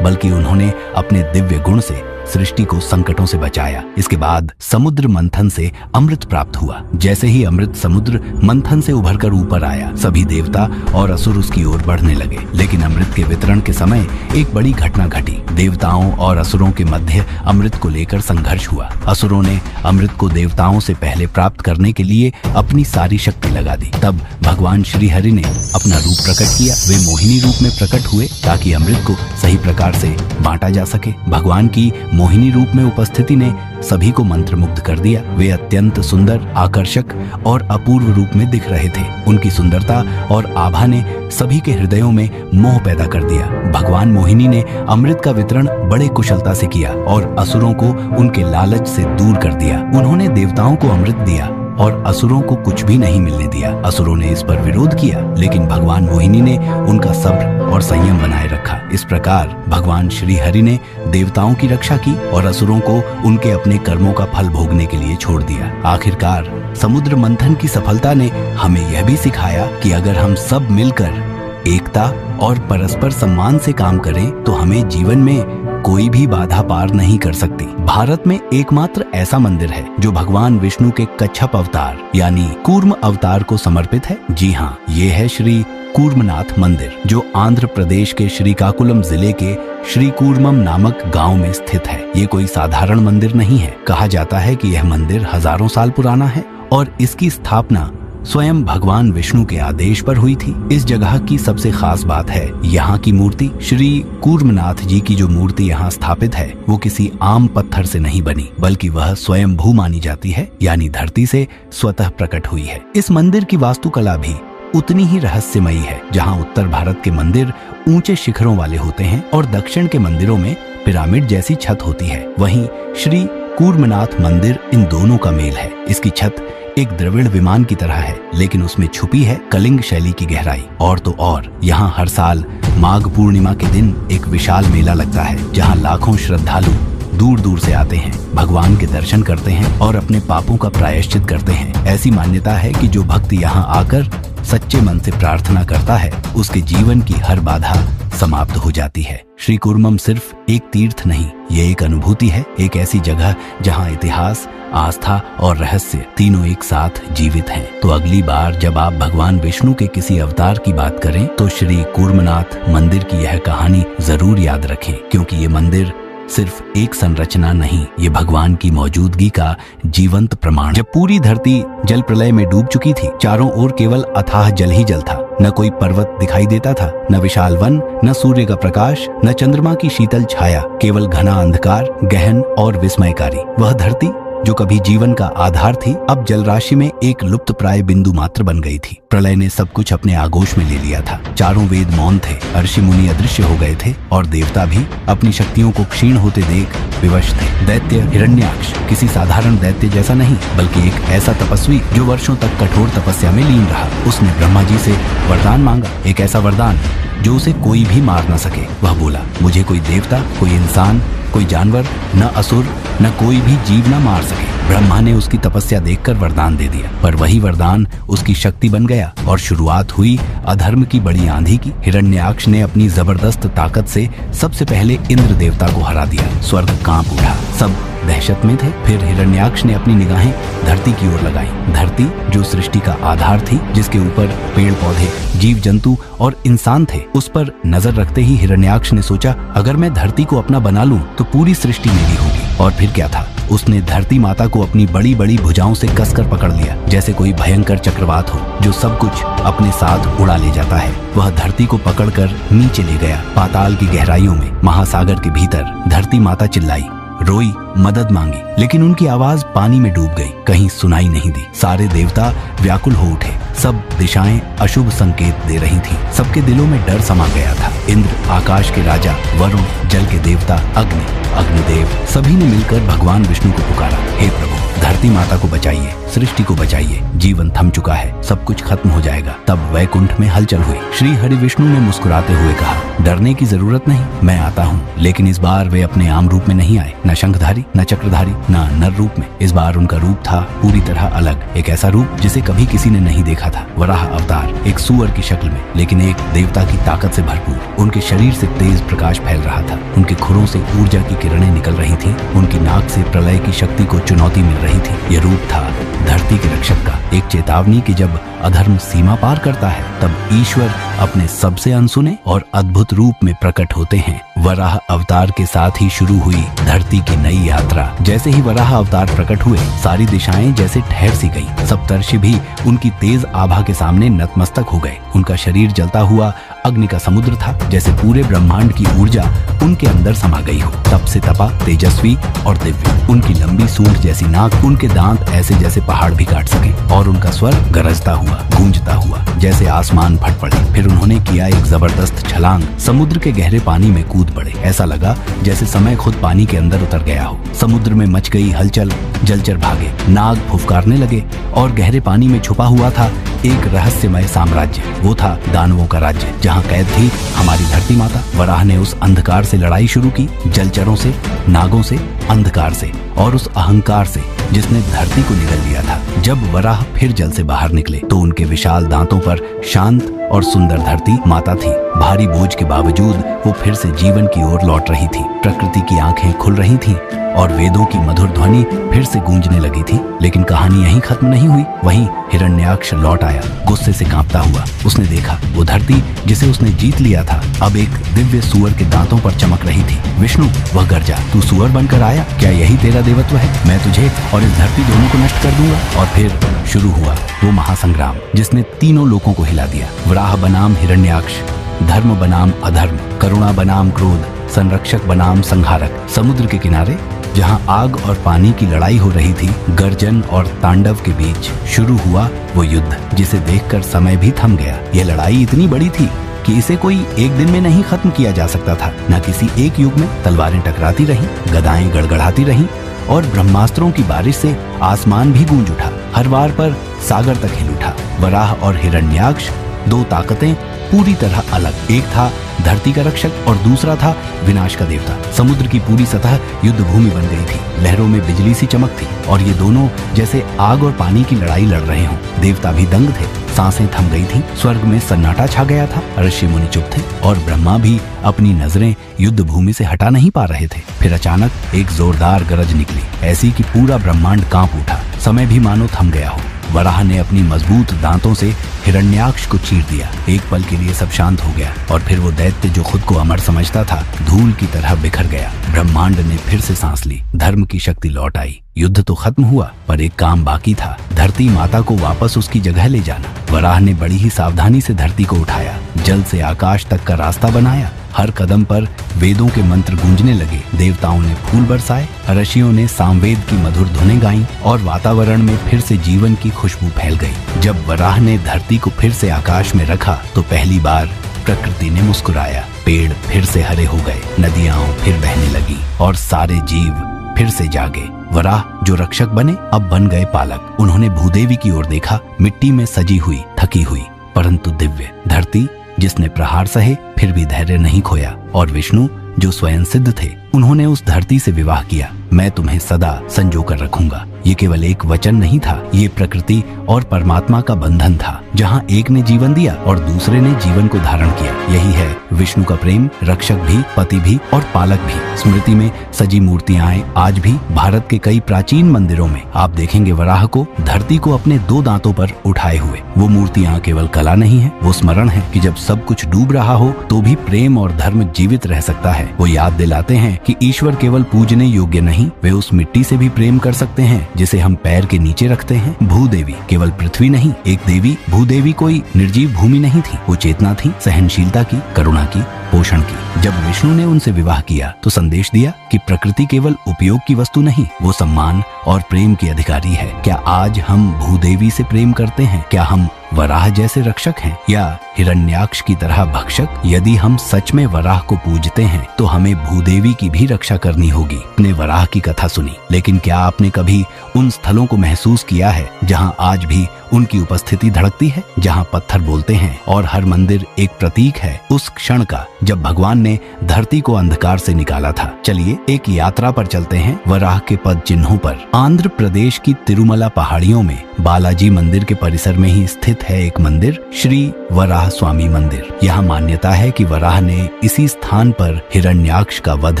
बल्कि उन्होंने अपने दिव्य गुण से सृष्टि को संकटों से बचाया। इसके बाद समुद्र मंथन से अमृत प्राप्त हुआ। जैसे ही अमृत समुद्र मंथन से उभरकर ऊपर आया, सभी देवता और असुर उसकी ओर बढ़ने लगे। लेकिन अमृत के वितरण के समय एक बड़ी घटना घटी। देवताओं और असुरों के मध्य अमृत को लेकर संघर्ष हुआ। असुरों ने अमृत को देवताओं से पहले प्राप्त करने के लिए अपनी सारी शक्ति लगा दी। तब भगवान श्री हरि ने अपना रूप प्रकट किया। वे मोहिनी रूप में प्रकट हुए ताकि अमृत को सही प्रकार से बांटा जा सके। भगवान की मोहिनी रूप में उपस्थिति ने सभी को मंत्रमुग्ध कर दिया। वे अत्यंत सुंदर, आकर्षक और अपूर्व रूप में दिख रहे थे। उनकी सुंदरता और आभा ने सभी के हृदयों में मोह पैदा कर दिया। भगवान मोहिनी ने अमृत का वितरण बड़े कुशलता से किया और असुरों को उनके लालच से दूर कर दिया। उन्होंने देवताओं को अमृत दिया और असुरों को कुछ भी नहीं मिलने दिया। असुरों ने इस पर विरोध किया, लेकिन भगवान मोहिनी ने उनका सब्र और संयम बनाए रखा। इस प्रकार भगवान श्री हरि ने देवताओं की रक्षा की और असुरों को उनके अपने कर्मों का फल भोगने के लिए छोड़ दिया। आखिरकार समुद्र मंथन की सफलता ने हमें यह भी सिखाया कि अगर हम सब मिलकर एकता और परस्पर सम्मान से काम करें तो हमें जीवन में कोई भी बाधा पार नहीं कर सकती। भारत में एकमात्र ऐसा मंदिर है जो भगवान विष्णु के कच्छप अवतार यानी कूर्म अवतार को समर्पित है। जी हाँ, ये है श्री कूर्मनाथ मंदिर, जो आंध्र प्रदेश के श्रीकाकुलम जिले के श्री कूर्मम नामक गांव में स्थित है। ये कोई साधारण मंदिर नहीं है। कहा जाता है कि यह मंदिर हजारों साल पुराना है और इसकी स्थापना स्वयं भगवान विष्णु के आदेश पर हुई थी। इस जगह की सबसे खास बात है यहाँ की मूर्ति। श्री कूर्मनाथ जी की जो मूर्ति यहाँ स्थापित है वो किसी आम पत्थर से नहीं बनी, बल्कि वह स्वयं भू मानी जाती है, यानी धरती से स्वतः प्रकट हुई है। इस मंदिर की वास्तुकला भी उतनी ही रहस्यमयी है। जहाँ उत्तर भारत के मंदिर ऊंचे शिखरों वाले होते हैं और दक्षिण के मंदिरों में पिरामिड जैसी छत होती है, वहीं श्री कूर्मनाथ मंदिर इन दोनों का मेल है। इसकी छत एक द्रविड़ विमान की तरह है, लेकिन उसमें छुपी है कलिंग शैली की गहराई। और तो और यहाँ हर साल माघ पूर्णिमा के दिन एक विशाल मेला लगता है, जहाँ लाखों श्रद्धालु दूर दूर से आते हैं, भगवान के दर्शन करते हैं और अपने पापों का प्रायश्चित करते हैं। ऐसी मान्यता है कि जो भक्त यहाँ आकर सच्चे मन से प्रार्थना करता है, उसके जीवन की हर बाधा समाप्त हो जाती है। श्री कूर्मम सिर्फ एक तीर्थ नहीं, ये एक अनुभूति है, एक ऐसी जगह जहाँ इतिहास, आस्था और रहस्य तीनों एक साथ जीवित हैं। तो अगली बार जब आप भगवान विष्णु के किसी अवतार की बात करें तो श्री कूर्मनाथ मंदिर की यह कहानी जरूर याद रखें, क्योंकि ये मंदिर सिर्फ एक संरचना नहीं, ये भगवान की मौजूदगी का जीवंत प्रमाण। जब पूरी धरती जल प्रलय में डूब चुकी थी, चारों ओर केवल अथाह जल ही जल था। न कोई पर्वत दिखाई देता था, न विशाल वन, न सूर्य का प्रकाश, न चंद्रमा की शीतल छाया, केवल घना अंधकार, गहन और विस्मयकारी। वह धरती जो कभी जीवन का आधार थी, अब जलराशि में एक लुप्त प्राय बिंदु मात्र बन गई थी। प्रलय ने सब कुछ अपने आगोश में ले लिया था। चारों वेद मौन थे, ऋषि मुनि अदृश्य हो गए थे और देवता भी अपनी शक्तियों को क्षीण होते देख विवश थे। दैत्य हिरण्याक्ष किसी साधारण दैत्य जैसा नहीं, बल्कि एक ऐसा तपस्वी जो वर्षों तक कठोर तपस्या में लीन रहा। उसने ब्रह्मा जी से वरदान मांगा, एक ऐसा वरदान जो उसे कोई भी मार न सके। वह बोला, मुझे कोई देवता, कोई इंसान, कोई जानवर, न असुर, न कोई भी जीव न मार सके। ब्रह्मा ने उसकी तपस्या देखकर वरदान दे दिया, पर वही वरदान उसकी शक्ति बन गया और शुरुआत हुई अधर्म की बड़ी आंधी की। हिरण्याक्ष ने अपनी जबरदस्त ताकत से सबसे पहले इंद्र देवता को हरा दिया। स्वर्ग कांप उठा, सब दहशत में थे। फिर हिरण्याक्ष ने अपनी निगाहें धरती की ओर लगाई। धरती जो सृष्टि का आधार थी, जिसके ऊपर पेड़ पौधे, जीव जंतु और इंसान थे, उस पर नजर रखते ही हिरण्याक्ष ने सोचा, अगर मैं धरती को अपना बना लूं तो पूरी सृष्टि मेरी होगी। और फिर क्या था, उसने धरती माता को अपनी बड़ी बड़ी भुजाओं से कसकर पकड़ लिया, जैसे कोई भयंकर चक्रवात हो जो सब कुछ अपने साथ उड़ा ले जाता है। वह धरती को पकड़कर नीचे ले गया, पाताल की गहराइयों में, महासागर के भीतर। धरती माता चिल्लाई, रोई, मदद मांगी, लेकिन उनकी आवाज पानी में डूब गई, कहीं सुनाई नहीं दी। सारे देवता व्याकुल हो उठे, सब दिशाएं अशुभ संकेत दे रही थीं। सबके दिलों में डर समा गया था। इंद्र, आकाश के राजा, वरुण, जल के देवता, अग्नि, अग्निदेव, सभी ने मिलकर भगवान विष्णु को पुकारा, हे प्रभु, धरती माता को बचाइए, सृष्टि को बचाइए, जीवन थम चुका है, सब कुछ खत्म हो जाएगा। तब वैकुंठ में हलचल हुई। श्री हरि विष्णु ने मुस्कुराते हुए कहा, डरने की जरूरत नहीं, मैं आता हूँ। लेकिन इस बार वे अपने आम रूप में नहीं आए, न शंखधारी, न चक्रधारी, न नर रूप में। इस बार उनका रूप था पूरी तरह अलग, एक ऐसा रूप जिसे कभी किसी ने नहीं देखा था। वराह अवतार, एक सुअर की शक्ल में, लेकिन एक देवता की ताकत से भरपूर। उनके शरीर से तेज प्रकाश फैल रहा था, उनके खुरों से ऊर्जा की किरणें निकल रही थीं, उनकी नाक से प्रलय की शक्ति को चुनौती मिल रही थी। यह रूप था धरती के रक्षक का, एक चेतावनी कि जब अधर्म सीमा पार करता है, तब ईश्वर अपने सबसे अनसुने और अद्भुत रूप में प्रकट होते हैं। वराह अवतार के साथ ही शुरू हुई धरती की नई यात्रा। जैसे ही वराह अवतार प्रकट हुए, सारी दिशाएं जैसे ठहर सी गई। सप्तर्षि भी उनकी तेज आभा के सामने नतमस्तक हो गए। उनका शरीर जलता हुआ अग्नि का समुद्र था, जैसे पूरे ब्रह्मांड की ऊर्जा उनके अंदर समा गई हो। तप से तपा, तेजस्वी और दिव्य। उनकी लंबी सूंड जैसी नाक, उनके दांत ऐसे जैसे पहाड़ भी काट सके, और उनका स्वर गरजता हुआ, गूंजता हुआ, जैसे आसमान फट पड़े। फिर उन्होंने किया एक जबरदस्त छलांग, समुद्र के गहरे पानी में कूद पड़े। ऐसा लगा जैसे समय खुद पानी के अंदर उतर गया हो। समुद्र में मच गई हलचल, जलचर भागे, नाग फुफकारने लगे, और गहरे पानी में छुपा हुआ था एक रहस्यमय साम्राज्य। वो था दानवों का राज्य, जहाँ कैद थी हमारी धरती माता। वराह ने उस अंधकार से लड़ाई शुरू की, जलचरों से, नागों से, अंधकार से और उस अहंकार से जिसने धरती को निगल लिया था। जब वराह फिर जल से बाहर निकले तो उनके विशाल दांतों पर शांत और सुंदर धरती माता थी। भारी बोझ के बावजूद वो फिर से जीवन की ओर लौट रही थी। प्रकृति की आंखें खुल रही थीं और वेदों की मधुर ध्वनि फिर से गूंजने लगी थी। लेकिन कहानी यहीं खत्म नहीं हुई। वहीं हिरण्याक्ष लौट आया, गुस्से से कांपता हुआ। उसने देखा वो धरती जिसे उसने जीत लिया था अब एक दिव्य सुअर के दांतों पर चमक रही थी। विष्णु, वह गर्जा, तू सुअर बनकर आया? क्या यही तेरा देवत्व है? मैं तुझे और इस धरती दोनों को नष्ट कर दूंगा। और फिर शुरू हुआ वो महासंग्राम जिसने तीनों लोगों को हिला दिया। वराह बनाम हिरण्याक्ष, धर्म बनाम अधर्म, करुणा बनाम क्रोध, संरक्षक बनाम संहारक। समुद्र के किनारे जहां आग और पानी की लड़ाई हो रही थी, गर्जन और तांडव के बीच शुरू हुआ वो युद्ध जिसे देखकर समय भी थम गया। यह लड़ाई इतनी बड़ी थी कि इसे कोई एक दिन में नहीं खत्म किया जा सकता था। न किसी एक युग में तलवारें टकराती रहीं, गदाएं गड़गड़ाती रहीं और ब्रह्मास्त्रों की बारिश से आसमान भी गूंज उठा। हर वार पर सागर तक हिल उठा। वराह और हिरण्याक्ष, दो ताकतें पूरी तरह अलग। एक था धरती का रक्षक और दूसरा था विनाश का देवता। समुद्र की पूरी सतह युद्ध भूमि बन गई थी। लहरों में बिजली सी चमक थी और ये दोनों जैसे आग और पानी की लड़ाई लड़ रहे हों। देवता भी दंग थे, सांसें थम गई थी, स्वर्ग में सन्नाटा छा गया था। ऋषि मुनि चुप थे और ब्रह्मा भी अपनी नजरें युद्ध भूमि से हटा नहीं पा रहे थे। फिर अचानक एक जोरदार गरज निकली, ऐसी कि पूरा ब्रह्मांड कांप उठा। समय भी मानो थम गया हो। वराह ने अपनी मजबूत दांतों से हिरण्याक्ष को चीर दिया। एक पल के लिए सब शांत हो गया और फिर वो दैत्य जो खुद को अमर समझता था धूल की तरह बिखर गया। ब्रह्मांड ने फिर से सांस ली, धर्म की शक्ति लौट आई। युद्ध तो खत्म हुआ पर एक काम बाकी था, धरती माता को वापस उसकी जगह ले जाना। वराह ने बड़ी ही सावधानी से धरती को उठाया, जल से आकाश तक का रास्ता बनाया। हर कदम पर वेदों के मंत्र गूंजने लगे, देवताओं ने फूल बरसाए, ऋषियों ने सामवेद की मधुर धुनें गाईं और वातावरण में फिर से जीवन की खुशबू फैल गई। जब वराह ने धरती को फिर से आकाश में रखा तो पहली बार प्रकृति ने मुस्कुराया। पेड़ फिर से हरे हो गए, नदियां फिर बहने लगी और सारे जीव फिर से जागे। वराह जो रक्षक बने अब बन गए पालक। उन्होंने भूदेवी की ओर देखा, मिट्टी में सजी हुई, थकी हुई परंतु दिव्य। धरती जिसने प्रहार सहे फिर भी धैर्य नहीं खोया, और विष्णु जो स्वयं सिद्ध थे उन्होंने उस धरती से विवाह किया। मैं तुम्हें सदा संजो कर रखूंगा। ये केवल एक वचन नहीं था, ये प्रकृति और परमात्मा का बंधन था, जहाँ एक ने जीवन दिया और दूसरे ने जीवन को धारण किया। यही है विष्णु का प्रेम, रक्षक भी, पति भी और पालक भी। स्मृति में सजी मूर्तियां आज भी भारत के कई प्राचीन मंदिरों में आप देखेंगे वराह को धरती को अपने 2 दांतों पर उठाए हुए। वो मूर्तियां केवल कला नहीं है, वो स्मरण है कि जब सब कुछ डूब रहा हो तो भी प्रेम और धर्म जीवित रह सकता है। वो याद दिलाते हैं कि ईश्वर केवल पूजने योग्य नहीं, वे उस मिट्टी से भी प्रेम कर सकते हैं जिसे हम पैर के नीचे रखते हैं। भूदेवी केवल पृथ्वी नहीं, एक देवी। भूदेवी कोई निर्जीव भूमि नहीं थी, वो चेतना थी, सहनशीलता की, करुणा की, पोषण की। जब विष्णु ने उनसे विवाह किया तो संदेश दिया कि प्रकृति केवल उपयोग की वस्तु नहीं, वो सम्मान और प्रेम की अधिकारी है। क्या आज हम भूदेवी से प्रेम करते हैं? क्या हम वराह जैसे रक्षक हैं या हिरण्याक्ष की तरह भक्षक? यदि हम सच में वराह को पूजते हैं तो हमें भूदेवी की भी रक्षा करनी होगी। आपने वराह की कथा सुनी, लेकिन क्या आपने कभी उन स्थलों को महसूस किया है जहां आज भी उनकी उपस्थिति धड़कती है, जहां पत्थर बोलते हैं और हर मंदिर एक प्रतीक है उस क्षण का जब भगवान ने धरती को अंधकार से निकाला था? चलिए एक यात्रा पर चलते हैं वराह के पद चिन्हों पर। आंध्र प्रदेश की तिरुमला पहाड़ियों में बालाजी मंदिर के परिसर में ही स्थित है एक मंदिर, श्री वराह स्वामी मंदिर। यहाँ मान्यता है कि वराह ने इसी स्थान पर हिरण्याक्ष का वध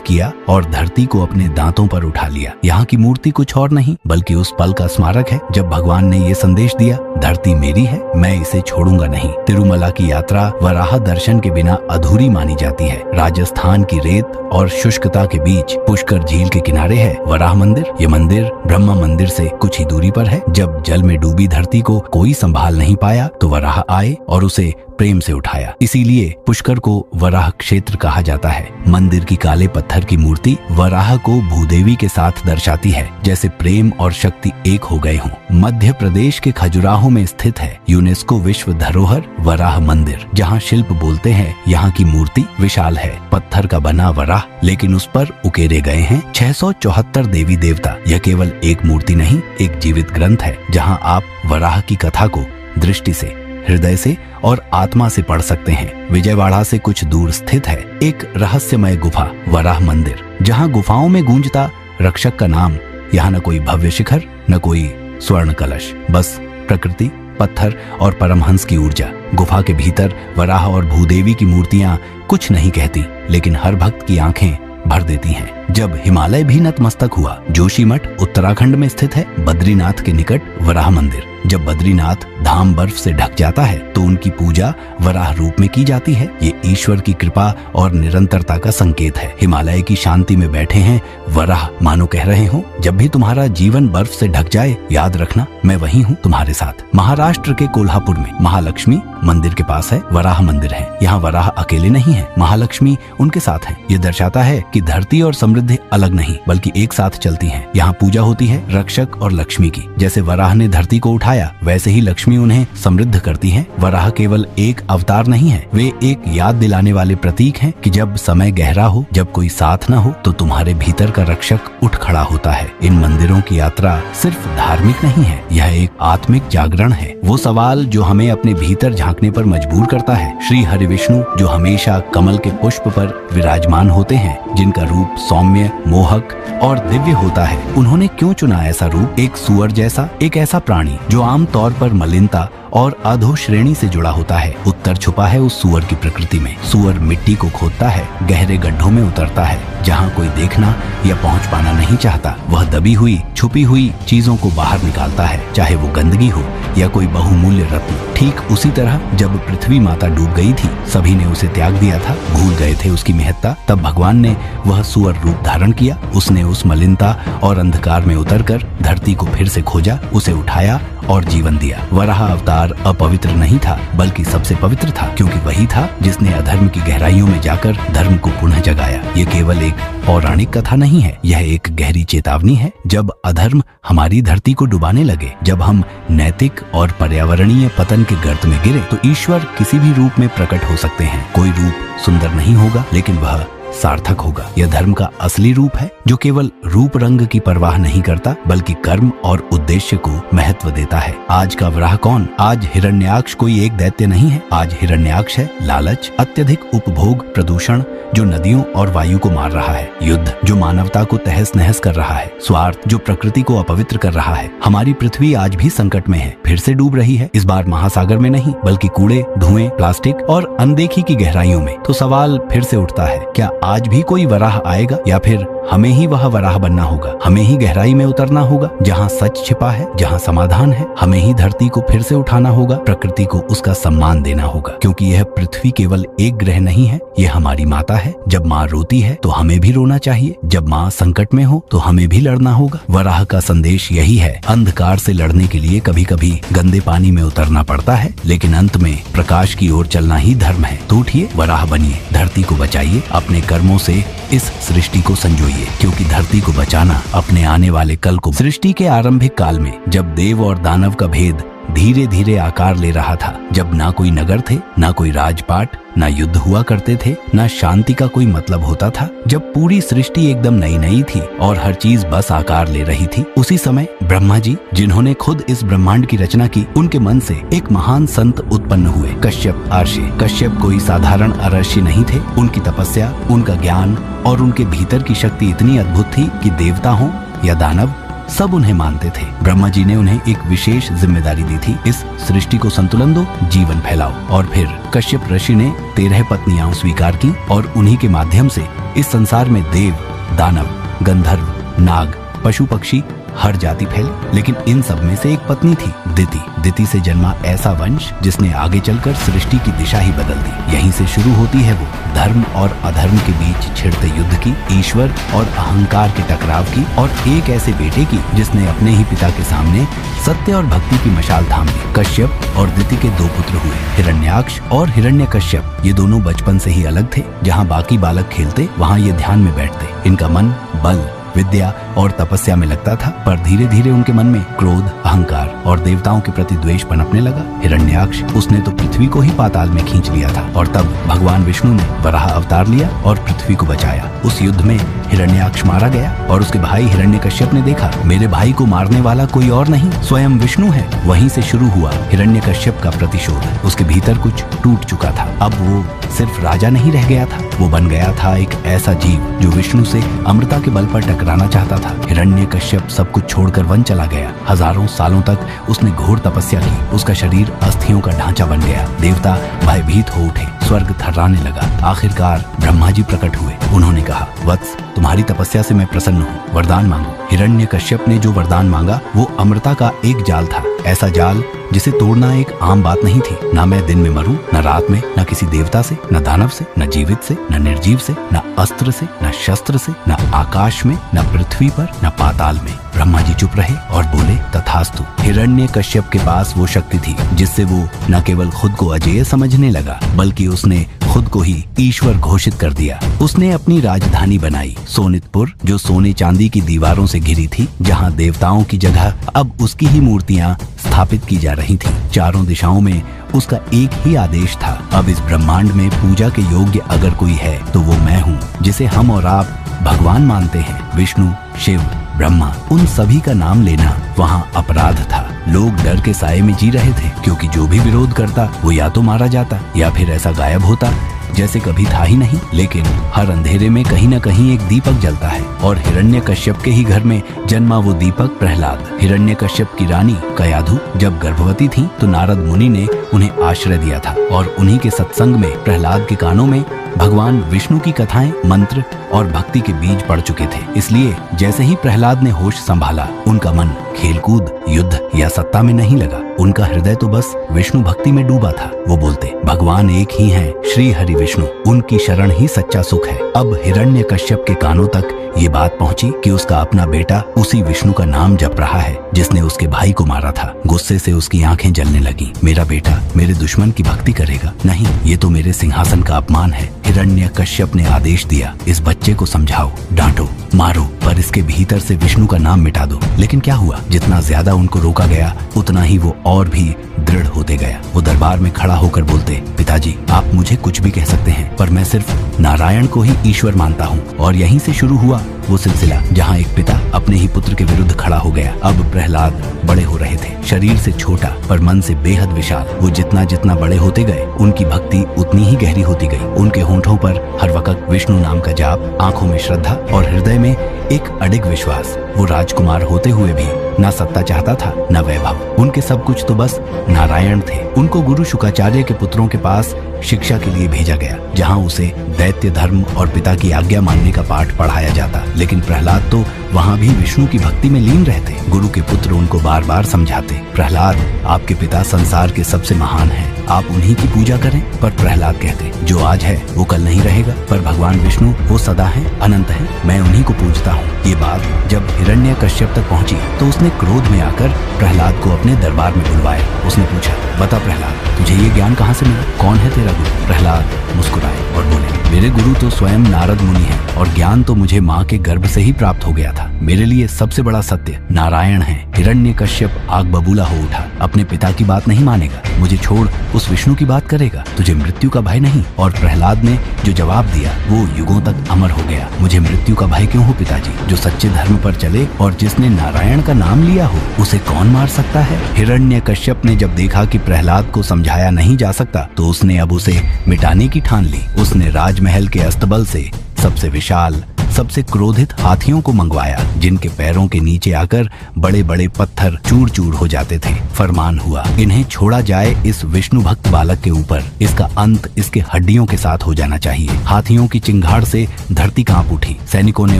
किया और धरती को अपने दांतों पर उठा लिया। यहाँ की मूर्ति कुछ और नहीं बल्कि उस पल का स्मारक है जब भगवान ने ये संदेश दिया, धरती मेरी है, मैं इसे छोड़ूंगा नहीं। तिरुमला की यात्रा वराह दर्शन के बिना अधूरी मानी जाती है। राजस्थान की रेत और शुष्कता के बीच पुष्कर झील के किनारे है वराह मंदिर। ये मंदिर ब्रह्मा मंदिर से कुछ ही दूरी पर है। जब जल में डूबी धरती को कोई संभाल नहीं पाया तो वराह आए और उसे प्रेम से उठाया। इसीलिए पुष्कर को वराह क्षेत्र कहा जाता है। मंदिर की काले पत्थर की मूर्ति वराह को भूदेवी के साथ दर्शाती है, जैसे प्रेम और शक्ति एक हो गए हों। मध्य प्रदेश के खजुराहो में स्थित है यूनेस्को विश्व धरोहर वराह मंदिर, जहाँ शिल्प बोलते हैं यहाँ की मूर्ति विशाल है, पत्थर का बना वराह, लेकिन उस पर उकेरे गए हैं 674 देवी देवता। यह केवल एक मूर्ति नहीं, एक जीवित ग्रंथ है जहाँ आप वराह की कथा को दृष्टि से, हृदय से और आत्मा से पढ़ सकते हैं। विजयवाड़ा से कुछ दूर स्थित है एक रहस्यमय गुफा वराह मंदिर, जहाँ गुफाओं में गूंजता रक्षक का नाम। यहाँ न कोई भव्य शिखर, न कोई स्वर्ण कलश, बस प्रकृति, पत्थर और परमहंस की ऊर्जा। गुफा के भीतर वराह और भूदेवी की मूर्तियां कुछ नहीं कहती, लेकिन हर भक्त की आंखें भर देती हैं। जब हिमालय भी नतमस्तक हुआ, जोशीमठ उत्तराखंड में स्थित है, बद्रीनाथ के निकट वराह मंदिर। जब बद्रीनाथ धाम बर्फ से ढक जाता है तो उनकी पूजा वराह रूप में की जाती है। ये ईश्वर की कृपा और निरंतरता का संकेत है। हिमालय की शांति में बैठे हैं वराह, मानो कह रहे हो, जब भी तुम्हारा जीवन बर्फ से ढक जाए याद रखना मैं वही हूँ तुम्हारे साथ। महाराष्ट्र के कोल्हापुर में महालक्ष्मी मंदिर के पास है वराह मंदिर है। यहाँ वराह अकेले नहीं है, महालक्ष्मी उनके साथ है। ये दर्शाता है कि धरती और समृद्धि अलग नहीं बल्कि एक साथ चलती हैं। यहाँ पूजा होती है रक्षक और लक्ष्मी की। जैसे वराह ने धरती को उठाया वैसे ही लक्ष्मी उन्हें समृद्ध करती हैं। वराह केवल एक अवतार नहीं है, वे एक याद दिलाने वाले प्रतीक हैं कि जब समय गहरा हो, जब कोई साथ न हो, तो तुम्हारे भीतर का रक्षक उठ खड़ा होता है। इन मंदिरों की यात्रा सिर्फ धार्मिक नहीं है, यह एक आत्मिक जागरण है। वो सवाल जो हमें अपने भीतर झांकने पर मजबूर करता है। श्री हरि विष्णु जो हमेशा कमल के पुष्प पर विराजमान होते हैं, जिनका रूप सौम्य, मोहक और दिव्य होता है, उन्होंने क्यों चुना ऐसा रूप? एक सुअर जैसा, एक ऐसा प्राणी जो आम तौर पर मलिन समानता और अधो श्रेणी से जुड़ा होता है। उत्तर छुपा है उस सुअर की प्रकृति में। सुअर मिट्टी को खोदता है, गहरे गड्ढों में उतरता है जहाँ कोई देखना या पहुँच पाना नहीं चाहता। वह दबी हुई छुपी हुई चीजों को बाहर निकालता है, चाहे वो गंदगी हो या कोई बहुमूल्य रत्न। ठीक उसी तरह जब पृथ्वी माता डूब गई थी, सभी ने उसे त्याग दिया था, भूल गए थे उसकी महत्ता। तब भगवान ने वह सुअर रूप धारण किया। उसने उस मलिनता और अंधकार में उतरकर धरती को फिर से खोजा, उसे उठाया और जीवन दिया। वराह अवतार अपवित्र नहीं था, बल्कि सबसे पवित्र था, क्योंकि वही था जिसने अधर्म की गहराइयों में जाकर धर्म को पुनः जगाया। ये केवल एक पौराणिक कथा नहीं है, यह एक गहरी चेतावनी है। जब अधर्म हमारी धरती को डुबाने लगे, जब हम नैतिक और पर्यावरणीय पतन के गर्त में गिरे, तो ईश्वर किसी भी रूप में प्रकट हो सकते हैं। कोई रूप सुंदर नहीं होगा, लेकिन वह सार्थक होगा। यह धर्म का असली रूप है, जो केवल रूप रंग की परवाह नहीं करता, बल्कि कर्म और उद्देश्य को महत्व देता है। आज का वराह कौन? आज हिरण्याक्ष कोई एक दैत्य नहीं है। आज हिरण्याक्ष है लालच, अत्यधिक उपभोग, प्रदूषण जो नदियों और वायु को मार रहा है, युद्ध जो मानवता को तहस नहस कर रहा है, स्वार्थ जो प्रकृति को अपवित्र कर रहा है। हमारी पृथ्वी आज भी संकट में है, फिर से डूब रही है। इस बार महासागर में नहीं, बल्कि कूड़े, धुएं, प्लास्टिक और अनदेखी की गहराइयों में। तो सवाल फिर से उठता है, क्या आज भी कोई वराह आएगा, या फिर हमें ही वह वराह बनना होगा? हमें ही गहराई में उतरना होगा, जहाँ सच छिपा है, जहाँ समाधान है। हमें ही धरती को फिर से उठाना होगा, प्रकृति को उसका सम्मान देना होगा, क्योंकि यह पृथ्वी केवल एक ग्रह नहीं है, यह हमारी माता है। जब माँ रोती है तो हमें भी रोना चाहिए, जब माँ संकट में हो तो हमें भी लड़ना होगा। वराह का संदेश यही है, अंधकार से लड़ने के लिए कभी कभी गंदे पानी में उतरना पड़ता है, लेकिन अंत में प्रकाश की ओर चलना ही धर्म है। तो उठिए, वराह बनिए, धरती को बचाइए, अपने कर्मों से इस सृष्टि को संजोइए, क्योंकि धरती को बचाना अपने आने वाले कल को। सृष्टि के आरंभिक काल में, जब देव और दानव का भेद धीरे धीरे आकार ले रहा था, जब ना कोई नगर थे, ना कोई राजपाट, ना युद्ध हुआ करते थे, ना शांति का कोई मतलब होता था, जब पूरी सृष्टि एकदम नई नई थी और हर चीज बस आकार ले रही थी, उसी समय ब्रह्मा जी, जिन्होंने खुद इस ब्रह्मांड की रचना की, उनके मन से एक महान संत उत्पन्न हुए, कश्यप आर्षि। कश्यप कोई साधारण अर्षि नहीं थे। उनकी तपस्या, उनका ज्ञान और उनके भीतर की शक्ति इतनी अद्भुत थी कि देवता हो या दानव, सब उन्हें मानते थे। ब्रह्मा जी ने उन्हें एक विशेष जिम्मेदारी दी थी, इस सृष्टि को संतुलन दो, जीवन फैलाओ। और फिर कश्यप ऋषि ने 13 पत्नियां स्वीकार की और उन्हीं के माध्यम से इस संसार में देव, दानव, गंधर्व, नाग, पशु पक्षी हर जाति फैली। लेकिन इन सब में से एक पत्नी थी, दिति। दिति से जन्मा ऐसा वंश जिसने आगे चलकर सृष्टि की दिशा ही बदल दी। यहीं से शुरू होती है वो धर्म और अधर्म के बीच छिड़ते युद्ध की, ईश्वर और अहंकार के टकराव की, और एक ऐसे बेटे की जिसने अपने ही पिता के सामने सत्य और भक्ति की मशाल थाम दी। कश्यप और दिति के 2 पुत्र हुए, हिरण्याक्ष और हिरण्यकश्यप। ये दोनों बचपन से ही अलग थे। जहाँ बाकी बालक खेलते, वहाँ ये ध्यान में बैठते। इनका मन बल, विद्या और तपस्या में लगता था, पर धीरे धीरे उनके मन में क्रोध, अहंकार और देवताओं के प्रति द्वेष पनपने लगा। हिरण्याक्ष, उसने तो पृथ्वी को ही पाताल में खींच लिया था, और तब भगवान विष्णु ने वराह अवतार लिया और पृथ्वी को बचाया। उस युद्ध में हिरण्याक्ष मारा गया और उसके भाई हिरण्यकश्यप ने देखा, मेरे भाई को मारने वाला कोई और नहीं, स्वयं विष्णु है। वहीं से शुरू हुआ हिरण्यकश्यप का प्रतिशोध। उसके भीतर कुछ टूट चुका था। अब वो सिर्फ राजा नहीं रह गया था, वो बन गया था एक ऐसा जीव जो विष्णु से अमृता के बल पर टकराना चाहता था। हिरण्यकश्यप सब कुछ छोड़कर वन चला गया। हजारों सालों तक उसने घोर तपस्या की। उसका शरीर अस्थियों का ढांचा बन गया। देवता भयभीत हो उठे, स्वर्ग थर्राने लगा। आखिरकार ब्रह्मा जी प्रकट हुए। उन्होंने कहा, वत्स, तुम्हारी तपस्या से मैं प्रसन्न हूँ, वरदान मांगो। हिरण्यकश्यप ने जो वरदान मांगा वो अमृता का एक जाल था, ऐसा जाल जिसे तोड़ना एक आम बात नहीं थी। ना मैं दिन में मरूं, न रात में, न किसी देवता से, न दानव से, न जीवित से, न निर्जीव से, न अस्त्र से, न शस्त्र से, न आकाश में, न पृथ्वी पर, न पाताल में। ब्रह्मा जी चुप रहे और बोले, तथास्तु। हिरण्यकश्यप के पास वो शक्ति थी जिससे वो न केवल खुद को अजेय समझने लगा, बल्कि उसने खुद को ही ईश्वर घोषित कर दिया। उसने अपनी राजधानी बनाई, सोनितपुर, जो सोने चांदी की दीवारों से घिरी थी, जहाँ देवताओं की जगह अब उसकी ही मूर्तियाँ स्थापित की जा रही थी। चारों दिशाओं में उसका एक ही आदेश था, अब इस ब्रह्मांड में पूजा के योग्य अगर कोई है तो वो मैं हूँ, जिसे हम और आप भगवान मानते हैं। विष्णु, शिव, ब्रह्मा, उन सभी का नाम लेना वहाँ अपराध था। लोग डर के साए में जी रहे थे, क्योंकि जो भी विरोध करता वो या तो मारा जाता या फिर ऐसा गायब होता जैसे कभी था ही नहीं। लेकिन हर अंधेरे में कहीं न कहीं एक दीपक जलता है और हिरण्यकश्यप के ही घर में जन्मा वो दीपक प्रहलाद। हिरण्यकश्यप की रानी कयाधु जब गर्भवती थी तो नारद मुनि ने उन्हें आश्रय दिया था और उन्हीं के सत्संग में प्रहलाद के कानों में भगवान विष्णु की कथाएं, मंत्र और भक्ति के बीज पड़ चुके थे। इसलिए जैसे ही प्रहलाद ने होश संभाला, उनका मन खेलकूद, युद्ध या सत्ता में नहीं लगा। उनका हृदय तो बस विष्णु भक्ति में डूबा था। वो बोलते, भगवान एक ही हैं, श्री हरि विष्णु, उनकी शरण ही सच्चा सुख है। अब हिरण्यकश्यप के कानों तक ये बात पहुंची कि उसका अपना बेटा उसी विष्णु का नाम जप रहा है जिसने उसके भाई को मारा था। गुस्से से उसकी आंखें जलने लगी। मेरा बेटा मेरे दुश्मन की भक्ति करेगा? नहीं, ये तो मेरे सिंहासन का अपमान है। हिरण्यकश्यप ने आदेश दिया, इस बच्चे को समझाओ, डांटो, मारो, पर इसके भीतर से विष्णु का नाम मिटा दो। लेकिन क्या हुआ, जितना ज्यादा उनको रोका गया उतना ही वो और भी दृढ़ होते गया। वो दरबार में खड़ा होकर बोलते, पिताजी आप मुझे कुछ भी कह सकते हैं, पर मैं सिर्फ नारायण को ही ईश्वर मानता हूँ। और यहीं से शुरू हुआ वो सिलसिला जहाँ एक पिता अपने ही पुत्र के विरुद्ध खड़ा हो गया। अब प्रहलाद बड़े हो रहे थे, शरीर से छोटा पर मन से बेहद विशाल। वो जितना जितना बड़े होते गए, उनकी भक्ति उतनी ही गहरी होती गई। उनके होंठों पर हर वक्त विष्णु नाम का जाप, आंखों में श्रद्धा और हृदय में एक अडिग विश्वास। वो राजकुमार होते हुए भी न सत्ता चाहता था न वैभव। उनके सब कुछ तो बस नारायण थे। उनको गुरु शुक्राचार्य के पुत्रों के पास शिक्षा के लिए भेजा गया, जहाँ उसे दैत्य धर्म और पिता की आज्ञा मानने का पाठ पढ़ाया जाता। लेकिन प्रहलाद तो वहाँ भी विष्णु की भक्ति में लीन रहते। गुरु के पुत्र उनको बार बार समझाते, प्रहलाद आपके पिता संसार के सबसे महान हैं, आप उन्हीं की पूजा करें। पर प्रहलाद कहते, जो आज है वो कल नहीं रहेगा, पर भगवान विष्णु वो सदा है, अनंत है, मैं उन्हीं को पूजता हूँ। ये बात जब हिरण्यकश्यप तक पहुँची तो उसने क्रोध में आकर प्रहलाद को अपने दरबार में बुलवाया। उसने पूछा, बता प्रहलाद, तुझे ये ज्ञान कहाँ से मिला? कौन है तेरा गुरु? प्रहलाद मुस्कुराए और बोले, मेरे गुरु तो स्वयं नारद मुनि हैं और ज्ञान तो मुझे माँ के गर्भ से ही प्राप्त हो गया था। मेरे लिए सबसे बड़ा सत्य नारायण है। हिरण्यकश्यप आग बबूला हो उठा, अपने पिता की बात नहीं मानेगा, मुझे छोड़ उस विष्णु की बात करेगा, तुझे मृत्यु का भय नहीं? और प्रहलाद ने जो जवाब दिया वो युगों तक अमर हो गया। मुझे मृत्यु का भय क्यों हो पिताजी? जो सच्चे धर्म पर चले और जिसने नारायण का नाम लिया हो उसे कौन मार सकता है? हिरण्यकश्यप ने जब देखा कि प्रहलाद को समझाया नहीं जा सकता तो उसने अब उसे मिटाने की ठान ली। उसने राजमहल के अस्तबल से सबसे विशाल, सबसे क्रोधित हाथियों को मंगवाया, जिनके पैरों के नीचे आकर बड़े बड़े पत्थर चूर चूर हो जाते थे। फरमान हुआ, इन्हें छोड़ा जाए इस विष्णु भक्त बालक के ऊपर, इसका अंत इसके हड्डियों के साथ हो जाना चाहिए। हाथियों की चिंगाड़ से धरती कांप उठी। सैनिकों ने